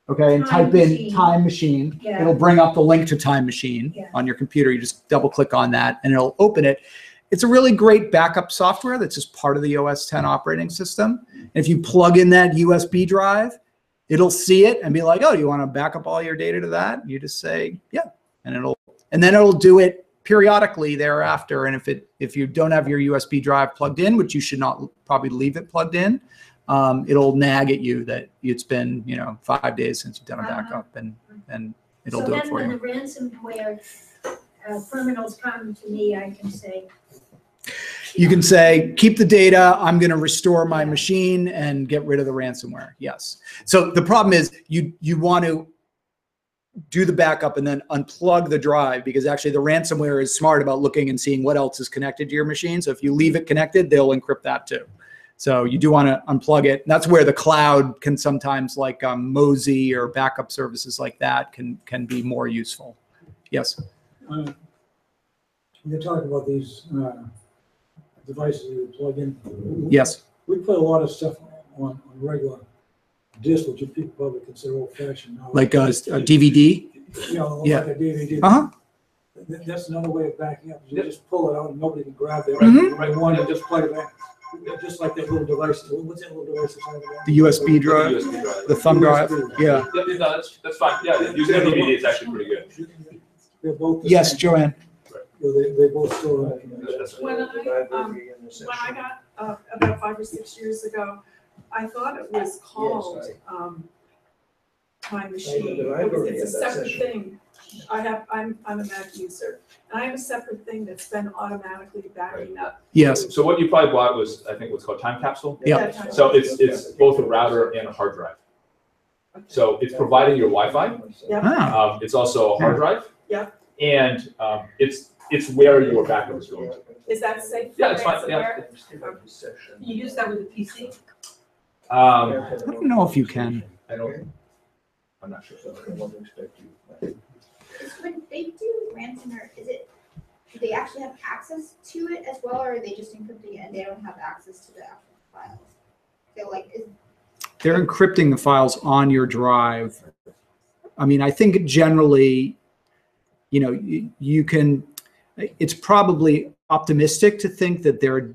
Okay, and type in Time Machine. Yeah. It'll bring up the link to Time Machine on your computer. You just double click on that and it'll open it. It's a really great backup software that's just part of the OS X operating system. And if you plug in that USB drive, it'll see it and be like, oh, do you want to back up all your data to that? You just say, yeah, and then it'll do it periodically thereafter. And if you don't have your USB drive plugged in, which you should not probably leave it plugged in, it'll nag at you that it's been 5 days since you've done a backup, and it'll do it for you. So then when the ransomware criminals come to me, I can say. You can say, keep the data, I'm going to restore my machine and get rid of the ransomware. Yes. So the problem is you want to do the backup and then unplug the drive, because actually the ransomware is smart about looking and seeing what else is connected to your machine. So if you leave it connected, they'll encrypt that too. So you do want to unplug it. And that's where the cloud can sometimes, like Mozy or backup services like that, can be more useful. Yes. You're talking about these devices you plug in. Yes. We put a lot of stuff on regular disc, which people probably consider old-fashioned now. Like a DVD? Like a DVD. Uh-huh. That's another way of backing up. You just pull it out and nobody can grab it. Mm-hmm. One and just plug it back. Just like that little device. What's that little device? The USB drive, the thumb drive. Yeah. No, that's fine. Yeah, using a DVD is actually pretty good. They're both yes, Joanne. They both store information. When I got, about 5 or 6 years ago, I thought it was called, Time Machine. It's a separate thing. I'm a Mac user, and I have a separate thing that's been automatically backing up. Yes. So what you probably bought was, I think, what's called Time Capsule. Yeah. Time So Machine. it's both a router and a hard drive. So it's providing your Wi-Fi. Yep. Ah. It's also a hard drive. Yep. And it's where your backup is going to. Is that safe? Yeah, it's fine. Yeah. Can you use that with a PC? I don't know if you can. I don't. I'm not sure. When they do ransomware, do they actually have access to it as well, or are they just encrypting it and they don't have access to the actual files? So They're encrypting the files on your drive. I mean, I think generally, you can, it's probably optimistic to think that they're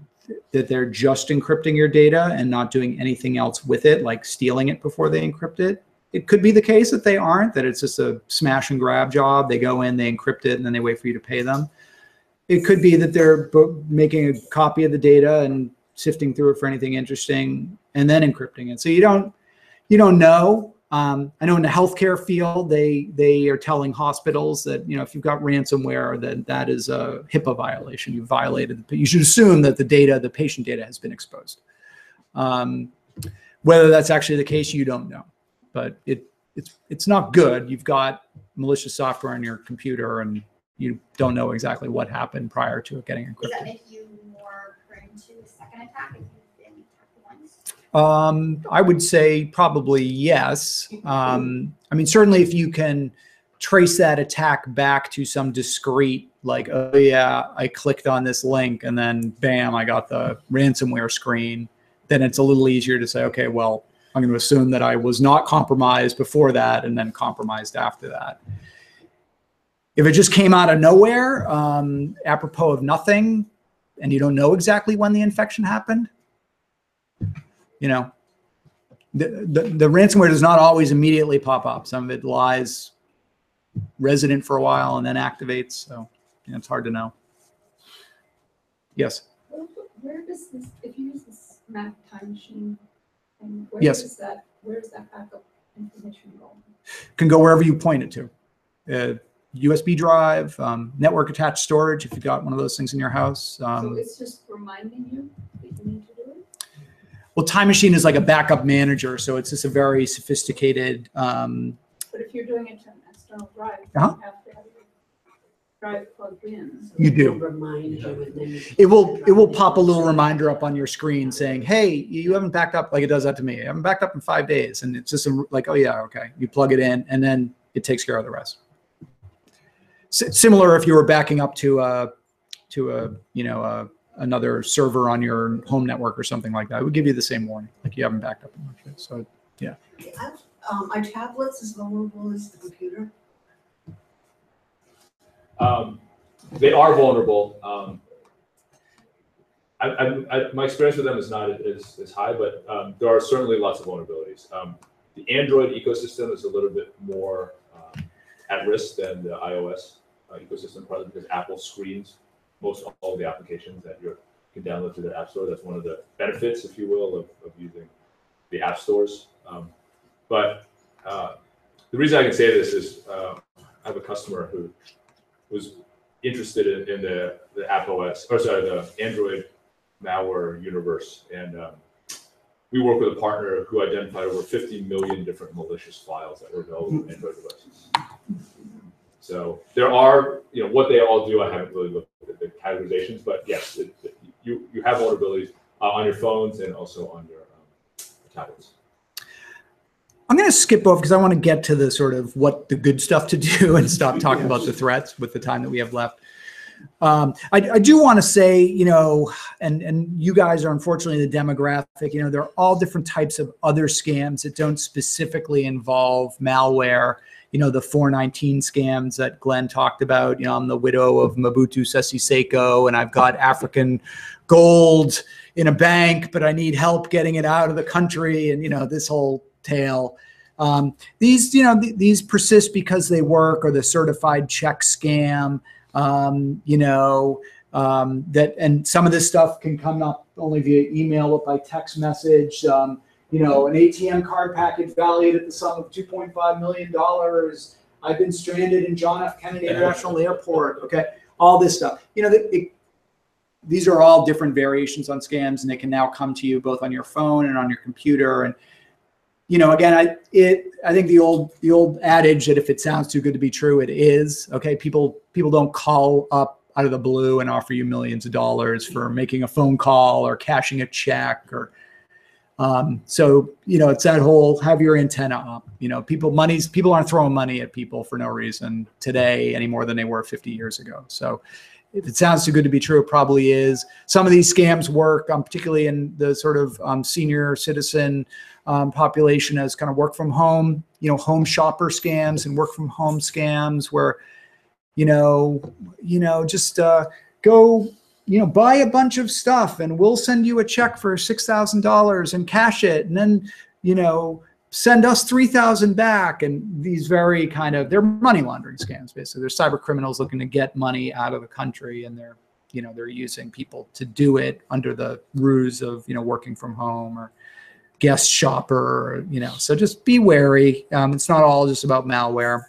just encrypting your data and not doing anything else with it, like stealing it before they encrypt it. It could be the case that they aren't, that it's just a smash and grab job. They go in, they encrypt it, and then they wait for you to pay them. It could be that they're making a copy of the data and sifting through it for anything interesting and then encrypting it. So you don't know. I know in the healthcare field, they are telling hospitals that, if you've got ransomware, then that is a HIPAA violation. You violated, you should assume that the patient data has been exposed. Whether that's actually the case, you don't know. But it's not good. You've got malicious software on your computer and you don't know exactly what happened prior to it getting encrypted. does that make you more prone to a second attack if you've been attacked once? I would say probably yes. I mean, certainly if you can trace that attack back to some discrete, like, oh yeah, I clicked on this link and then bam, I got the ransomware screen, then it's a little easier to say, okay, well, I'm going to assume that I was not compromised before that and then compromised after that. If it just came out of nowhere, apropos of nothing, and you don't know exactly when the infection happened, the ransomware does not always immediately pop up. Some of it lies resident for a while and then activates. So it's hard to know. Yes. Where does this, if you use this Mac Time Machine, where Yes. does that backup information go? Can go wherever you point it to. USB drive, network attached storage, if you've got one of those things in your house. So it's just reminding you that you need to do it? Well, Time Machine is like a backup manager, so it's just a very sophisticated. But if you're doing it to an external drive, you Uh-huh. have to have your drive plugged in. So You do. Remind you and then. It will pop a little reminder up on your screen saying, hey, you haven't backed up, like it does that to me. I haven't backed up in 5 days. And it's just like, oh yeah, okay. You plug it in and then it takes care of the rest. Similar if you were backing up to another server on your home network or something like that. It would give you the same warning, like you haven't backed up enough. So yeah. Are tablets as vulnerable as the computer? They are vulnerable. My experience with them is not as high, but there are certainly lots of vulnerabilities. The Android ecosystem is a little bit more at risk than the iOS ecosystem, partly because Apple screens most all of the applications that you can download through their app store. That's one of the benefits, if you will, of using the app stores. But the reason I can say this is I have a customer who was interested in the the Android malware universe, and we work with a partner who identified over 50 million different malicious files that were available on Android devices. So there are, what they all do, I haven't really looked at the categorizations, but yes, you have vulnerabilities on your phones and also on your tablets. I'm going to skip over because I want to get to the sort of what the good stuff to do and stop talking about the threats with the time that we have left. I do want to say, and you guys are unfortunately the demographic, there are all different types of other scams that don't specifically involve malware. The 419 scams that Glenn talked about. I'm the widow of Mobutu Sese Seko, and I've got African gold in a bank, but I need help getting it out of the country, and this whole tale. These persist because they work, or the certified check scam. that, and some of this stuff can come not only via email, but by text message. An ATM card package valued at the sum of $2.5 million. I've been stranded in John F. Kennedy International Airport. Okay, all this stuff. These are all different variations on scams, and they can now come to you both on your phone and on your computer. And again, I think the old adage that if it sounds too good to be true, it is. Okay, people don't call up out of the blue and offer you millions of dollars for making a phone call or cashing a check or. So it's that whole have your antenna up. People aren't throwing money at people for no reason today any more than they were 50 years ago. So if it sounds too good to be true, it probably is. Some of these scams work, particularly in the sort of senior citizen population as kind of work from home, home shopper scams and work from home scams where, just go, buy a bunch of stuff and we'll send you a check for $6,000 and cash it. And then, send us 3,000 back. And these very they're money laundering scams, basically. They're cyber criminals looking to get money out of the country, and they're using people to do it under the ruse of, working from home or guest shopper, so just be wary. It's not all just about malware.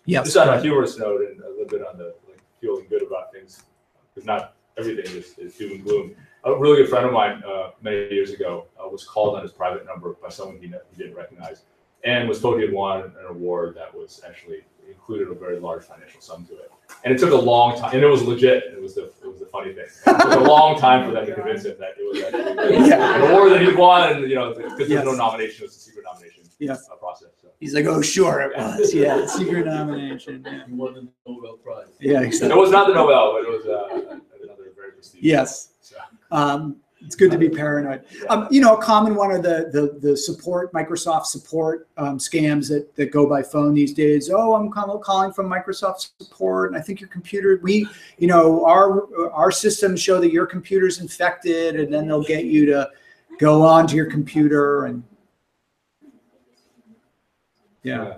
Yes. Just on a humorous note and a little bit on the feeling good about things, because not everything is doom and gloom. A really good friend of mine many years ago was called on his private number by someone he didn't recognize, and was told he had won an award that was actually included a very large financial sum to it. And it took a long time, and it was legit. It was the funny thing. It took a long time for them to convince him that it was actually an award that he won, and because there's no nomination, it's a secret nomination process. So. He's like, oh, sure, it was. Yeah, secret nomination. Yeah. He won the Nobel Prize. Yeah, exactly. It was not the Nobel, but it was another very prestigious. Yes. So. It's good to be paranoid. A common one are the support, Microsoft support scams that go by phone these days. Oh, I'm calling from Microsoft support, and I think your computer, our systems show that your computer's infected, and then they'll get you to go onto your computer and yeah.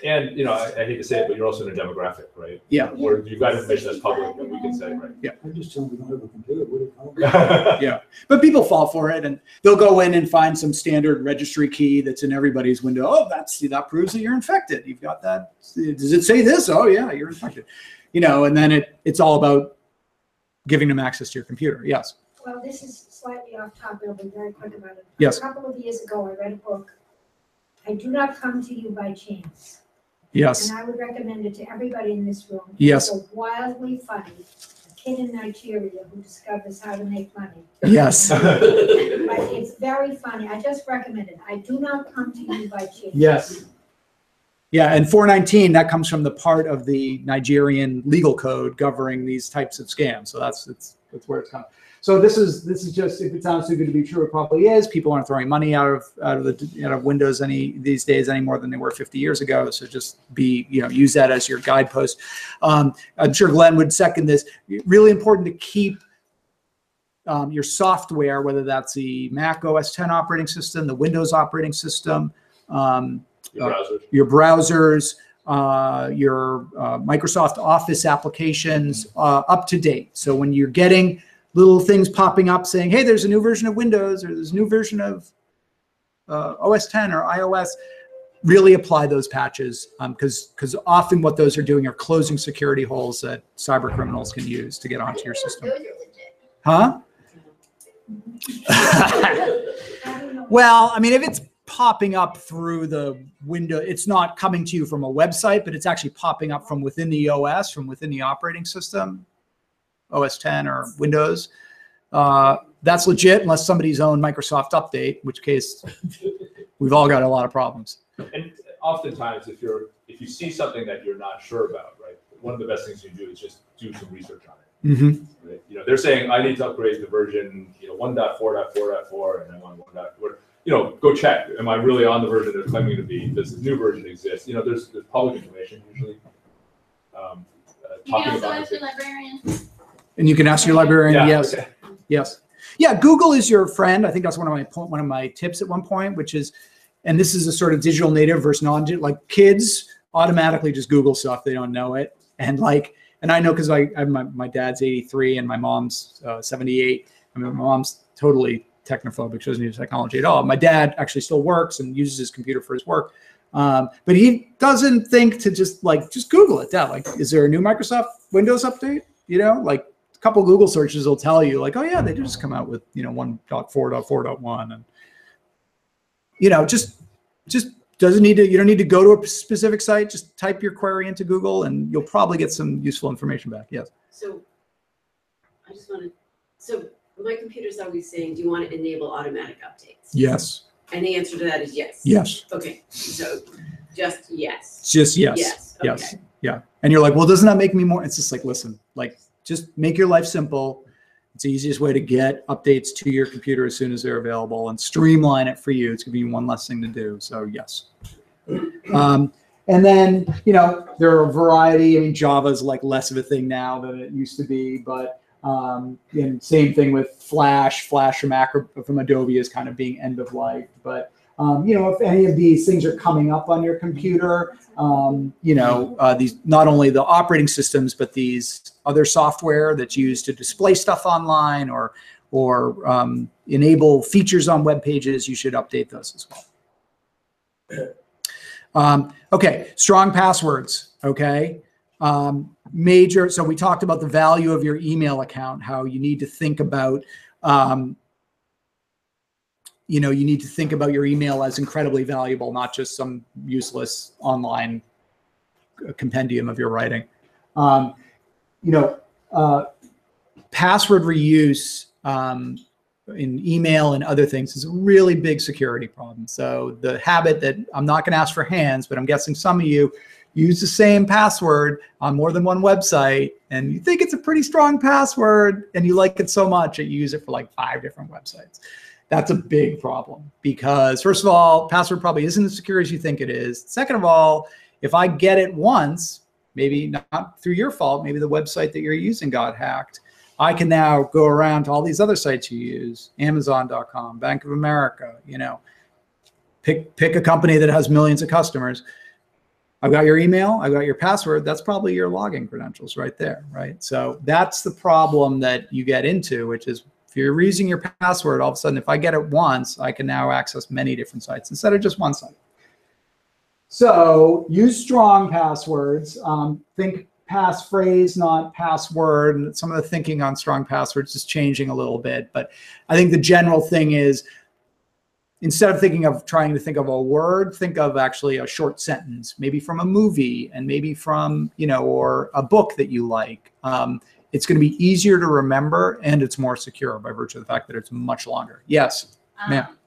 And I hate to say it, but you're also in a demographic, right? Yeah. Where you've got information that's public that we can say, right? Yeah. I just tell them we don't have a computer, what do you call it? Yeah. But people fall for it, and they'll go in and find some standard registry key that's in everybody's window. Oh, that proves that you're infected. You've got that. Does it say this? Oh yeah, you're infected. And then it's all about giving them access to your computer. Yes. Well, this is slightly off topic. I'll be very quick about it. Yes. A couple of years ago, I read a book, I Do Not Come to You by Chance. Yes. And I would recommend it to everybody in this room. Yes. It's so wildly funny. A kid in Nigeria who discovers how to make money. Yes. But it's very funny. I just recommend it. I Do Not Come to You by Chance. Yes. Yeah, and 419, that comes from the part of the Nigerian legal code governing these types of scams. So that's where it's coming. So this is just, if it sounds too good to be true, it probably is. People aren't throwing money out of Windows these days any more than they were 50 years ago. So just use that as your guidepost. I'm sure Glenn would second this. Really important to keep your software, whether that's the Mac OS X operating system, the Windows operating system, your browsers, your Microsoft Office applications up to date. So when you're getting little things popping up saying, hey, there's a new version of Windows or there's a new version of OS X or iOS, really apply those patches because often what those are doing are closing security holes that cyber criminals can use to get onto your system. Huh? Well, I mean, if it's popping up through the window, it's not coming to you from a website, but it's actually popping up from within the OS, from within the operating system. OS X or Windows, that's legit unless somebody's own Microsoft update, in which case we've all got a lot of problems. And oftentimes, if you see something that you're not sure about, right, one of the best things you can do is just do some research on it. Mm-hmm. Right? They're saying I need to upgrade the version 1.4.4.4 and I want 1.4. Go check. Am I really on the version they're claiming to be? Does the new version exist? There's public information usually. You can also ask your librarian. And you can ask your librarian. Yeah, Yes. okay. Yes. Yeah. Google is your friend. I think that's one of my tips at one point, which is, and this is a sort of digital native versus non-digital. Like kids automatically just Google stuff; they don't know it, and and I know because my dad's 83 and my mom's 78. I mean, my mom's totally technophobic. She doesn't use technology at all. My dad actually still works and uses his computer for his work. But he doesn't think to just Google it. Dad, like, is there a new Microsoft Windows update? You know, like a couple Google searches will tell you like, oh yeah, they did just come out with, 1.4.4.1. And, just doesn't need to, you don't need to go to a specific site. Just type your query into Google and you'll probably get some useful information back. Yes. So my computer's always saying, do you want to enable automatic updates? Yes. And the answer to that is yes. Yes. Okay, so just yes. Just yes. Yes. Yes. Okay. Yeah. And you're like, well, doesn't that make me more? It's just like, listen, like, just make your life simple. It's the easiest way to get updates to your computer as soon as they're available and streamline it for you. It's giving you one less thing to do. So yes. And then, there are a variety. I mean, Java's like less of a thing now than it used to be, but and same thing with Flash from Adobe is kind of being end of life. But if any of these things are coming up on your computer, these not only the operating systems, but these other software that's used to display stuff online or enable features on web pages, you should update those as well. Okay, strong passwords. Okay. So we talked about the value of your email account, how you need to think about, you need to think about your email as incredibly valuable, not just some useless online compendium of your writing. Password reuse in email and other things is a really big security problem. So the habit that I'm not going to ask for hands, but I'm guessing some of you use the same password on more than one website, and you think it's a pretty strong password, and you like it so much that you use it for like 5 different websites. That's a big problem because, first of all, password probably isn't as secure as you think it is. Second of all, if I get it once, maybe not through your fault, maybe the website that you're using got hacked, I can now go around to all these other sites you use, Amazon.com, Bank of America, pick a company that has millions of customers. I've got your email, I've got your password. That's probably your login credentials right there, right? So that's the problem that you get into, which is if you're reusing your password, all of a sudden, if I get it once, I can now access many different sites instead of just one site. So use strong passwords. Think passphrase, not password. And some of the thinking on strong passwords is changing a little bit. But I think the general thing is, instead of trying to think of a word, think of actually a short sentence, maybe from a movie and maybe from, or a book that you like. It's going to be easier to remember and it's more secure by virtue of the fact that it's much longer. Yes, ma'am.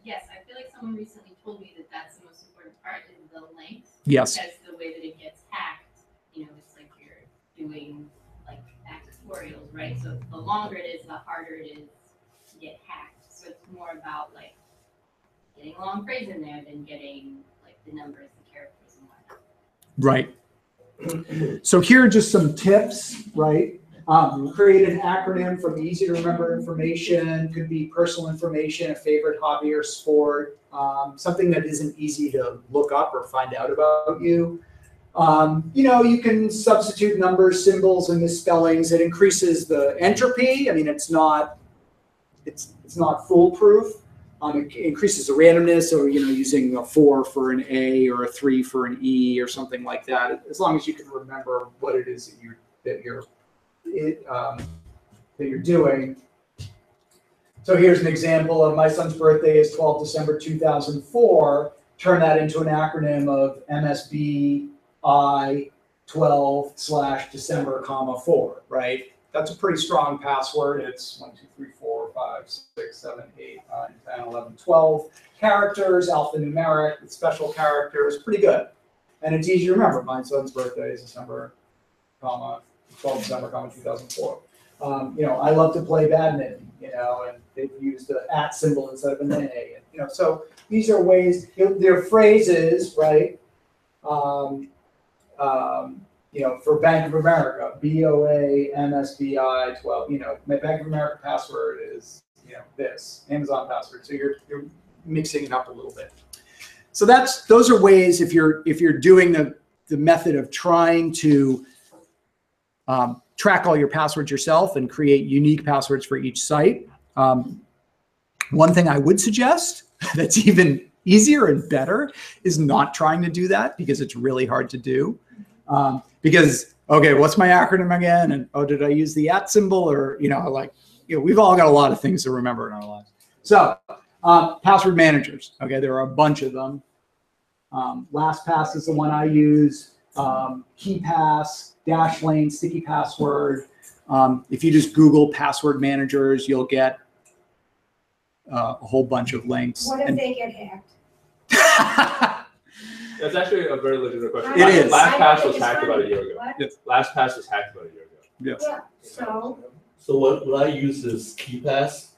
Yes, I feel like someone recently told me that that's the most important part is the length. Yes. Because the way that it gets hacked, it's like you're doing like factorials, right? So the longer it is, the harder it is to get hacked. So it's more about like getting a long phrase in there than getting like the numbers, the characters, and whatnot. Right. So here are just some tips, right? Create an acronym from easy to remember information, could be personal information, a favorite hobby or sport, something that isn't easy to look up or find out about you. You can substitute numbers, symbols, and misspellings. It increases the entropy. I mean, it's not foolproof. It increases the randomness, or using a 4 for an A or a 3 for an E or something like that. As long as you can remember what it is that you're doing. So here's an example of my son's birthday is 12 December 2004. Turn that into an acronym of MSBI 12/December, 4, right? That's a pretty strong password. It's 1, 2, 3, 4, 5, 6, 7, 8, 9, 10, 11, 12 characters, alphanumeric with special characters. Pretty good. And it's easy to remember. My son's birthday is December, 12 December, 2004. I love to play badminton, and they've used the @ symbol instead of an A. And, so these are ways, they're phrases, right? For Bank of America, BOA, MSBI 12, my Bank of America password is, this, Amazon password. So you're mixing it up a little bit. So those are ways if you're doing the method of trying to track all your passwords yourself and create unique passwords for each site. One thing I would suggest that's even easier and better is not trying to do that, because it's really hard to do. Because, okay, what's my acronym again? And, oh, did I use the @ symbol? Or, we've all got a lot of things to remember in our lives. So password managers, okay, there are a bunch of them. LastPass is the one I use. KeyPass, Dashlane, Sticky Password. If you just Google password managers, you'll get a whole bunch of links. What if they get hacked? That's actually a very legitimate question. It is. LastPass was hacked about a year ago. What? Yes. LastPass was hacked about a year ago. Yes. Yeah, so, So what I use is KeyPass.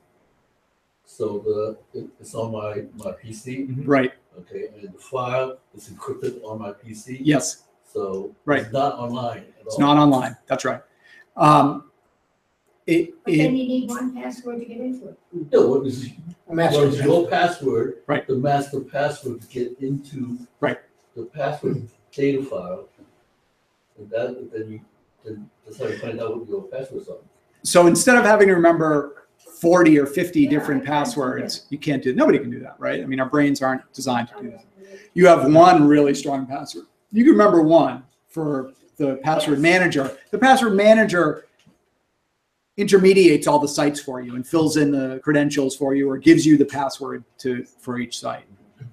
So it's on my PC. Right. Okay, and the file is encrypted on my PC. Yes. So Right. it's not online at It's all. not online. That's right. but then you need one password to get into it. No, what is Master your password? Right. The master password to get into Right. the password data file. And then that's how you find out what your passwords are. So instead of having to remember 40 or 50 Yeah, different I can't do passwords, you can't do it. Nobody can do that, right? I mean, our brains aren't designed to do that. You have one really strong password. You can remember one for the password manager. The password manager intermediates all the sites for you and fills in the credentials for you, or gives you the password for each site,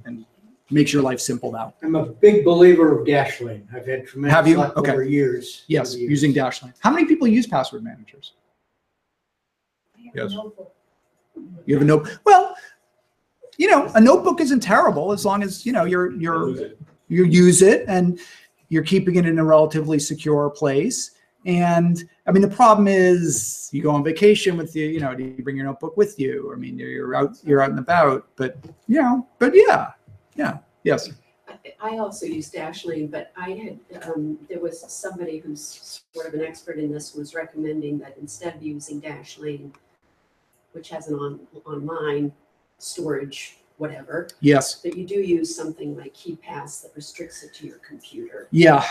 and makes your life simple now. I'm a big believer of Dashlane. I've had Have tremendous you? luck Okay. over years. Yes, over years. using Dashlane. How many people use password managers? I have Yes. a notebook. You have a notebook. Well, a notebook isn't terrible as long as you use it and you're keeping it in a relatively secure place. And I mean, the problem is you go on vacation with do you bring your notebook with you? I mean, you're out and about, but yes. I also use Dashlane, but I had, there was somebody who's sort of an expert in this, was recommending that instead of using Dashlane, which has an online storage, whatever, Yes. that you do use something like KeyPass that restricts it to your computer. Yeah.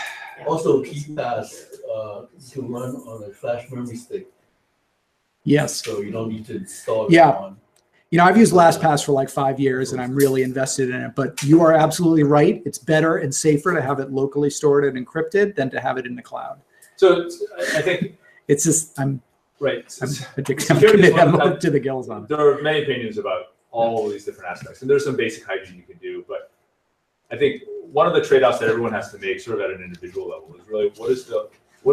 Also, KeyPass can run on a flash memory stick, Yes. so you don't need to install it Yeah. on. I've used LastPass for like 5 years and I'm really invested in it, but you are absolutely right. It's better and safer to have it locally stored and encrypted than to have it in the cloud. So I think It's just, I'm right. addicted Security is one of to the gills on it. There are many opinions about all of these different aspects, and there's some basic hygiene you can do. But I think one of the trade-offs that everyone has to make, sort of at an individual level, is really what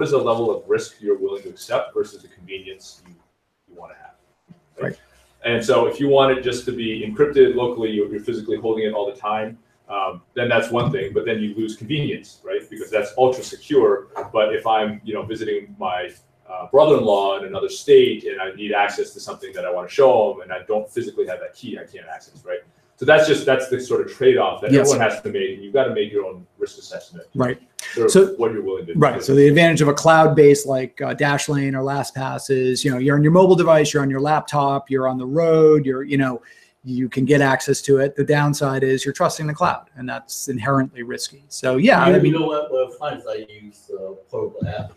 is the level of risk you're willing to accept versus the convenience you want to have. Right. And so if you want it just to be encrypted locally, you're physically holding it all the time, then that's one thing, but then you lose convenience, right? Because that's ultra secure. But if I'm, visiting my brother-in-law in another state and I need access to something that I want to show them and I don't physically have that key, I can't access, right? So that's the sort of trade-off that everyone has to make, and you've got to make your own risk assessment. Right. So what you're willing to do. Right. So the advantage of a cloud-based like Dashlane or LastPass is, you're on your mobile device, you're on your laptop, you're on the road, you can get access to it. The downside is you're trusting the cloud, and that's inherently risky. So yeah, You know what I find is I use a portable app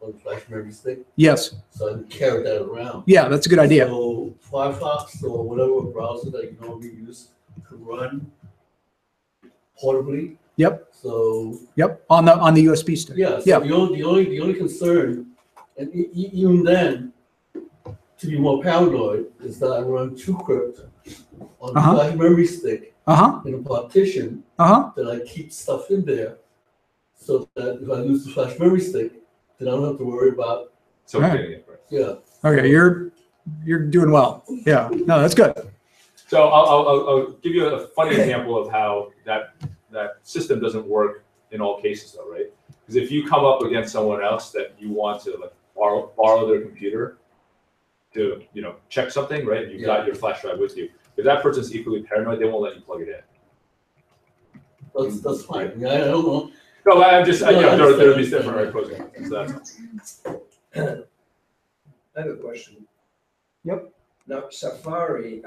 on the flash memory stick. Yes. So I can carry that around. Yeah, that's a good idea. So Firefox or whatever browser that you normally use can run portably. Yep. So on the USB stick. yeah. So the only concern, and even then, to be more paranoid, is that I run TrueCrypt on the flash memory stick in a partition that I keep stuff in there, so that if I lose the flash memory stick, then I don't have to worry about. So getting it right. Yeah. Okay, you're doing well. Yeah. No, that's good. So I'll give you a funny example of how that system doesn't work in all cases, though, right? Because if you come up against someone else that you want to borrow their computer to check something, right? And you've got your flash drive with you. If that person's equally paranoid, they won't let you plug it in. That's fine. Yeah, I don't know. No, I'm just there are these different pros and cons. So that's I have a question. Yep. Now, Safari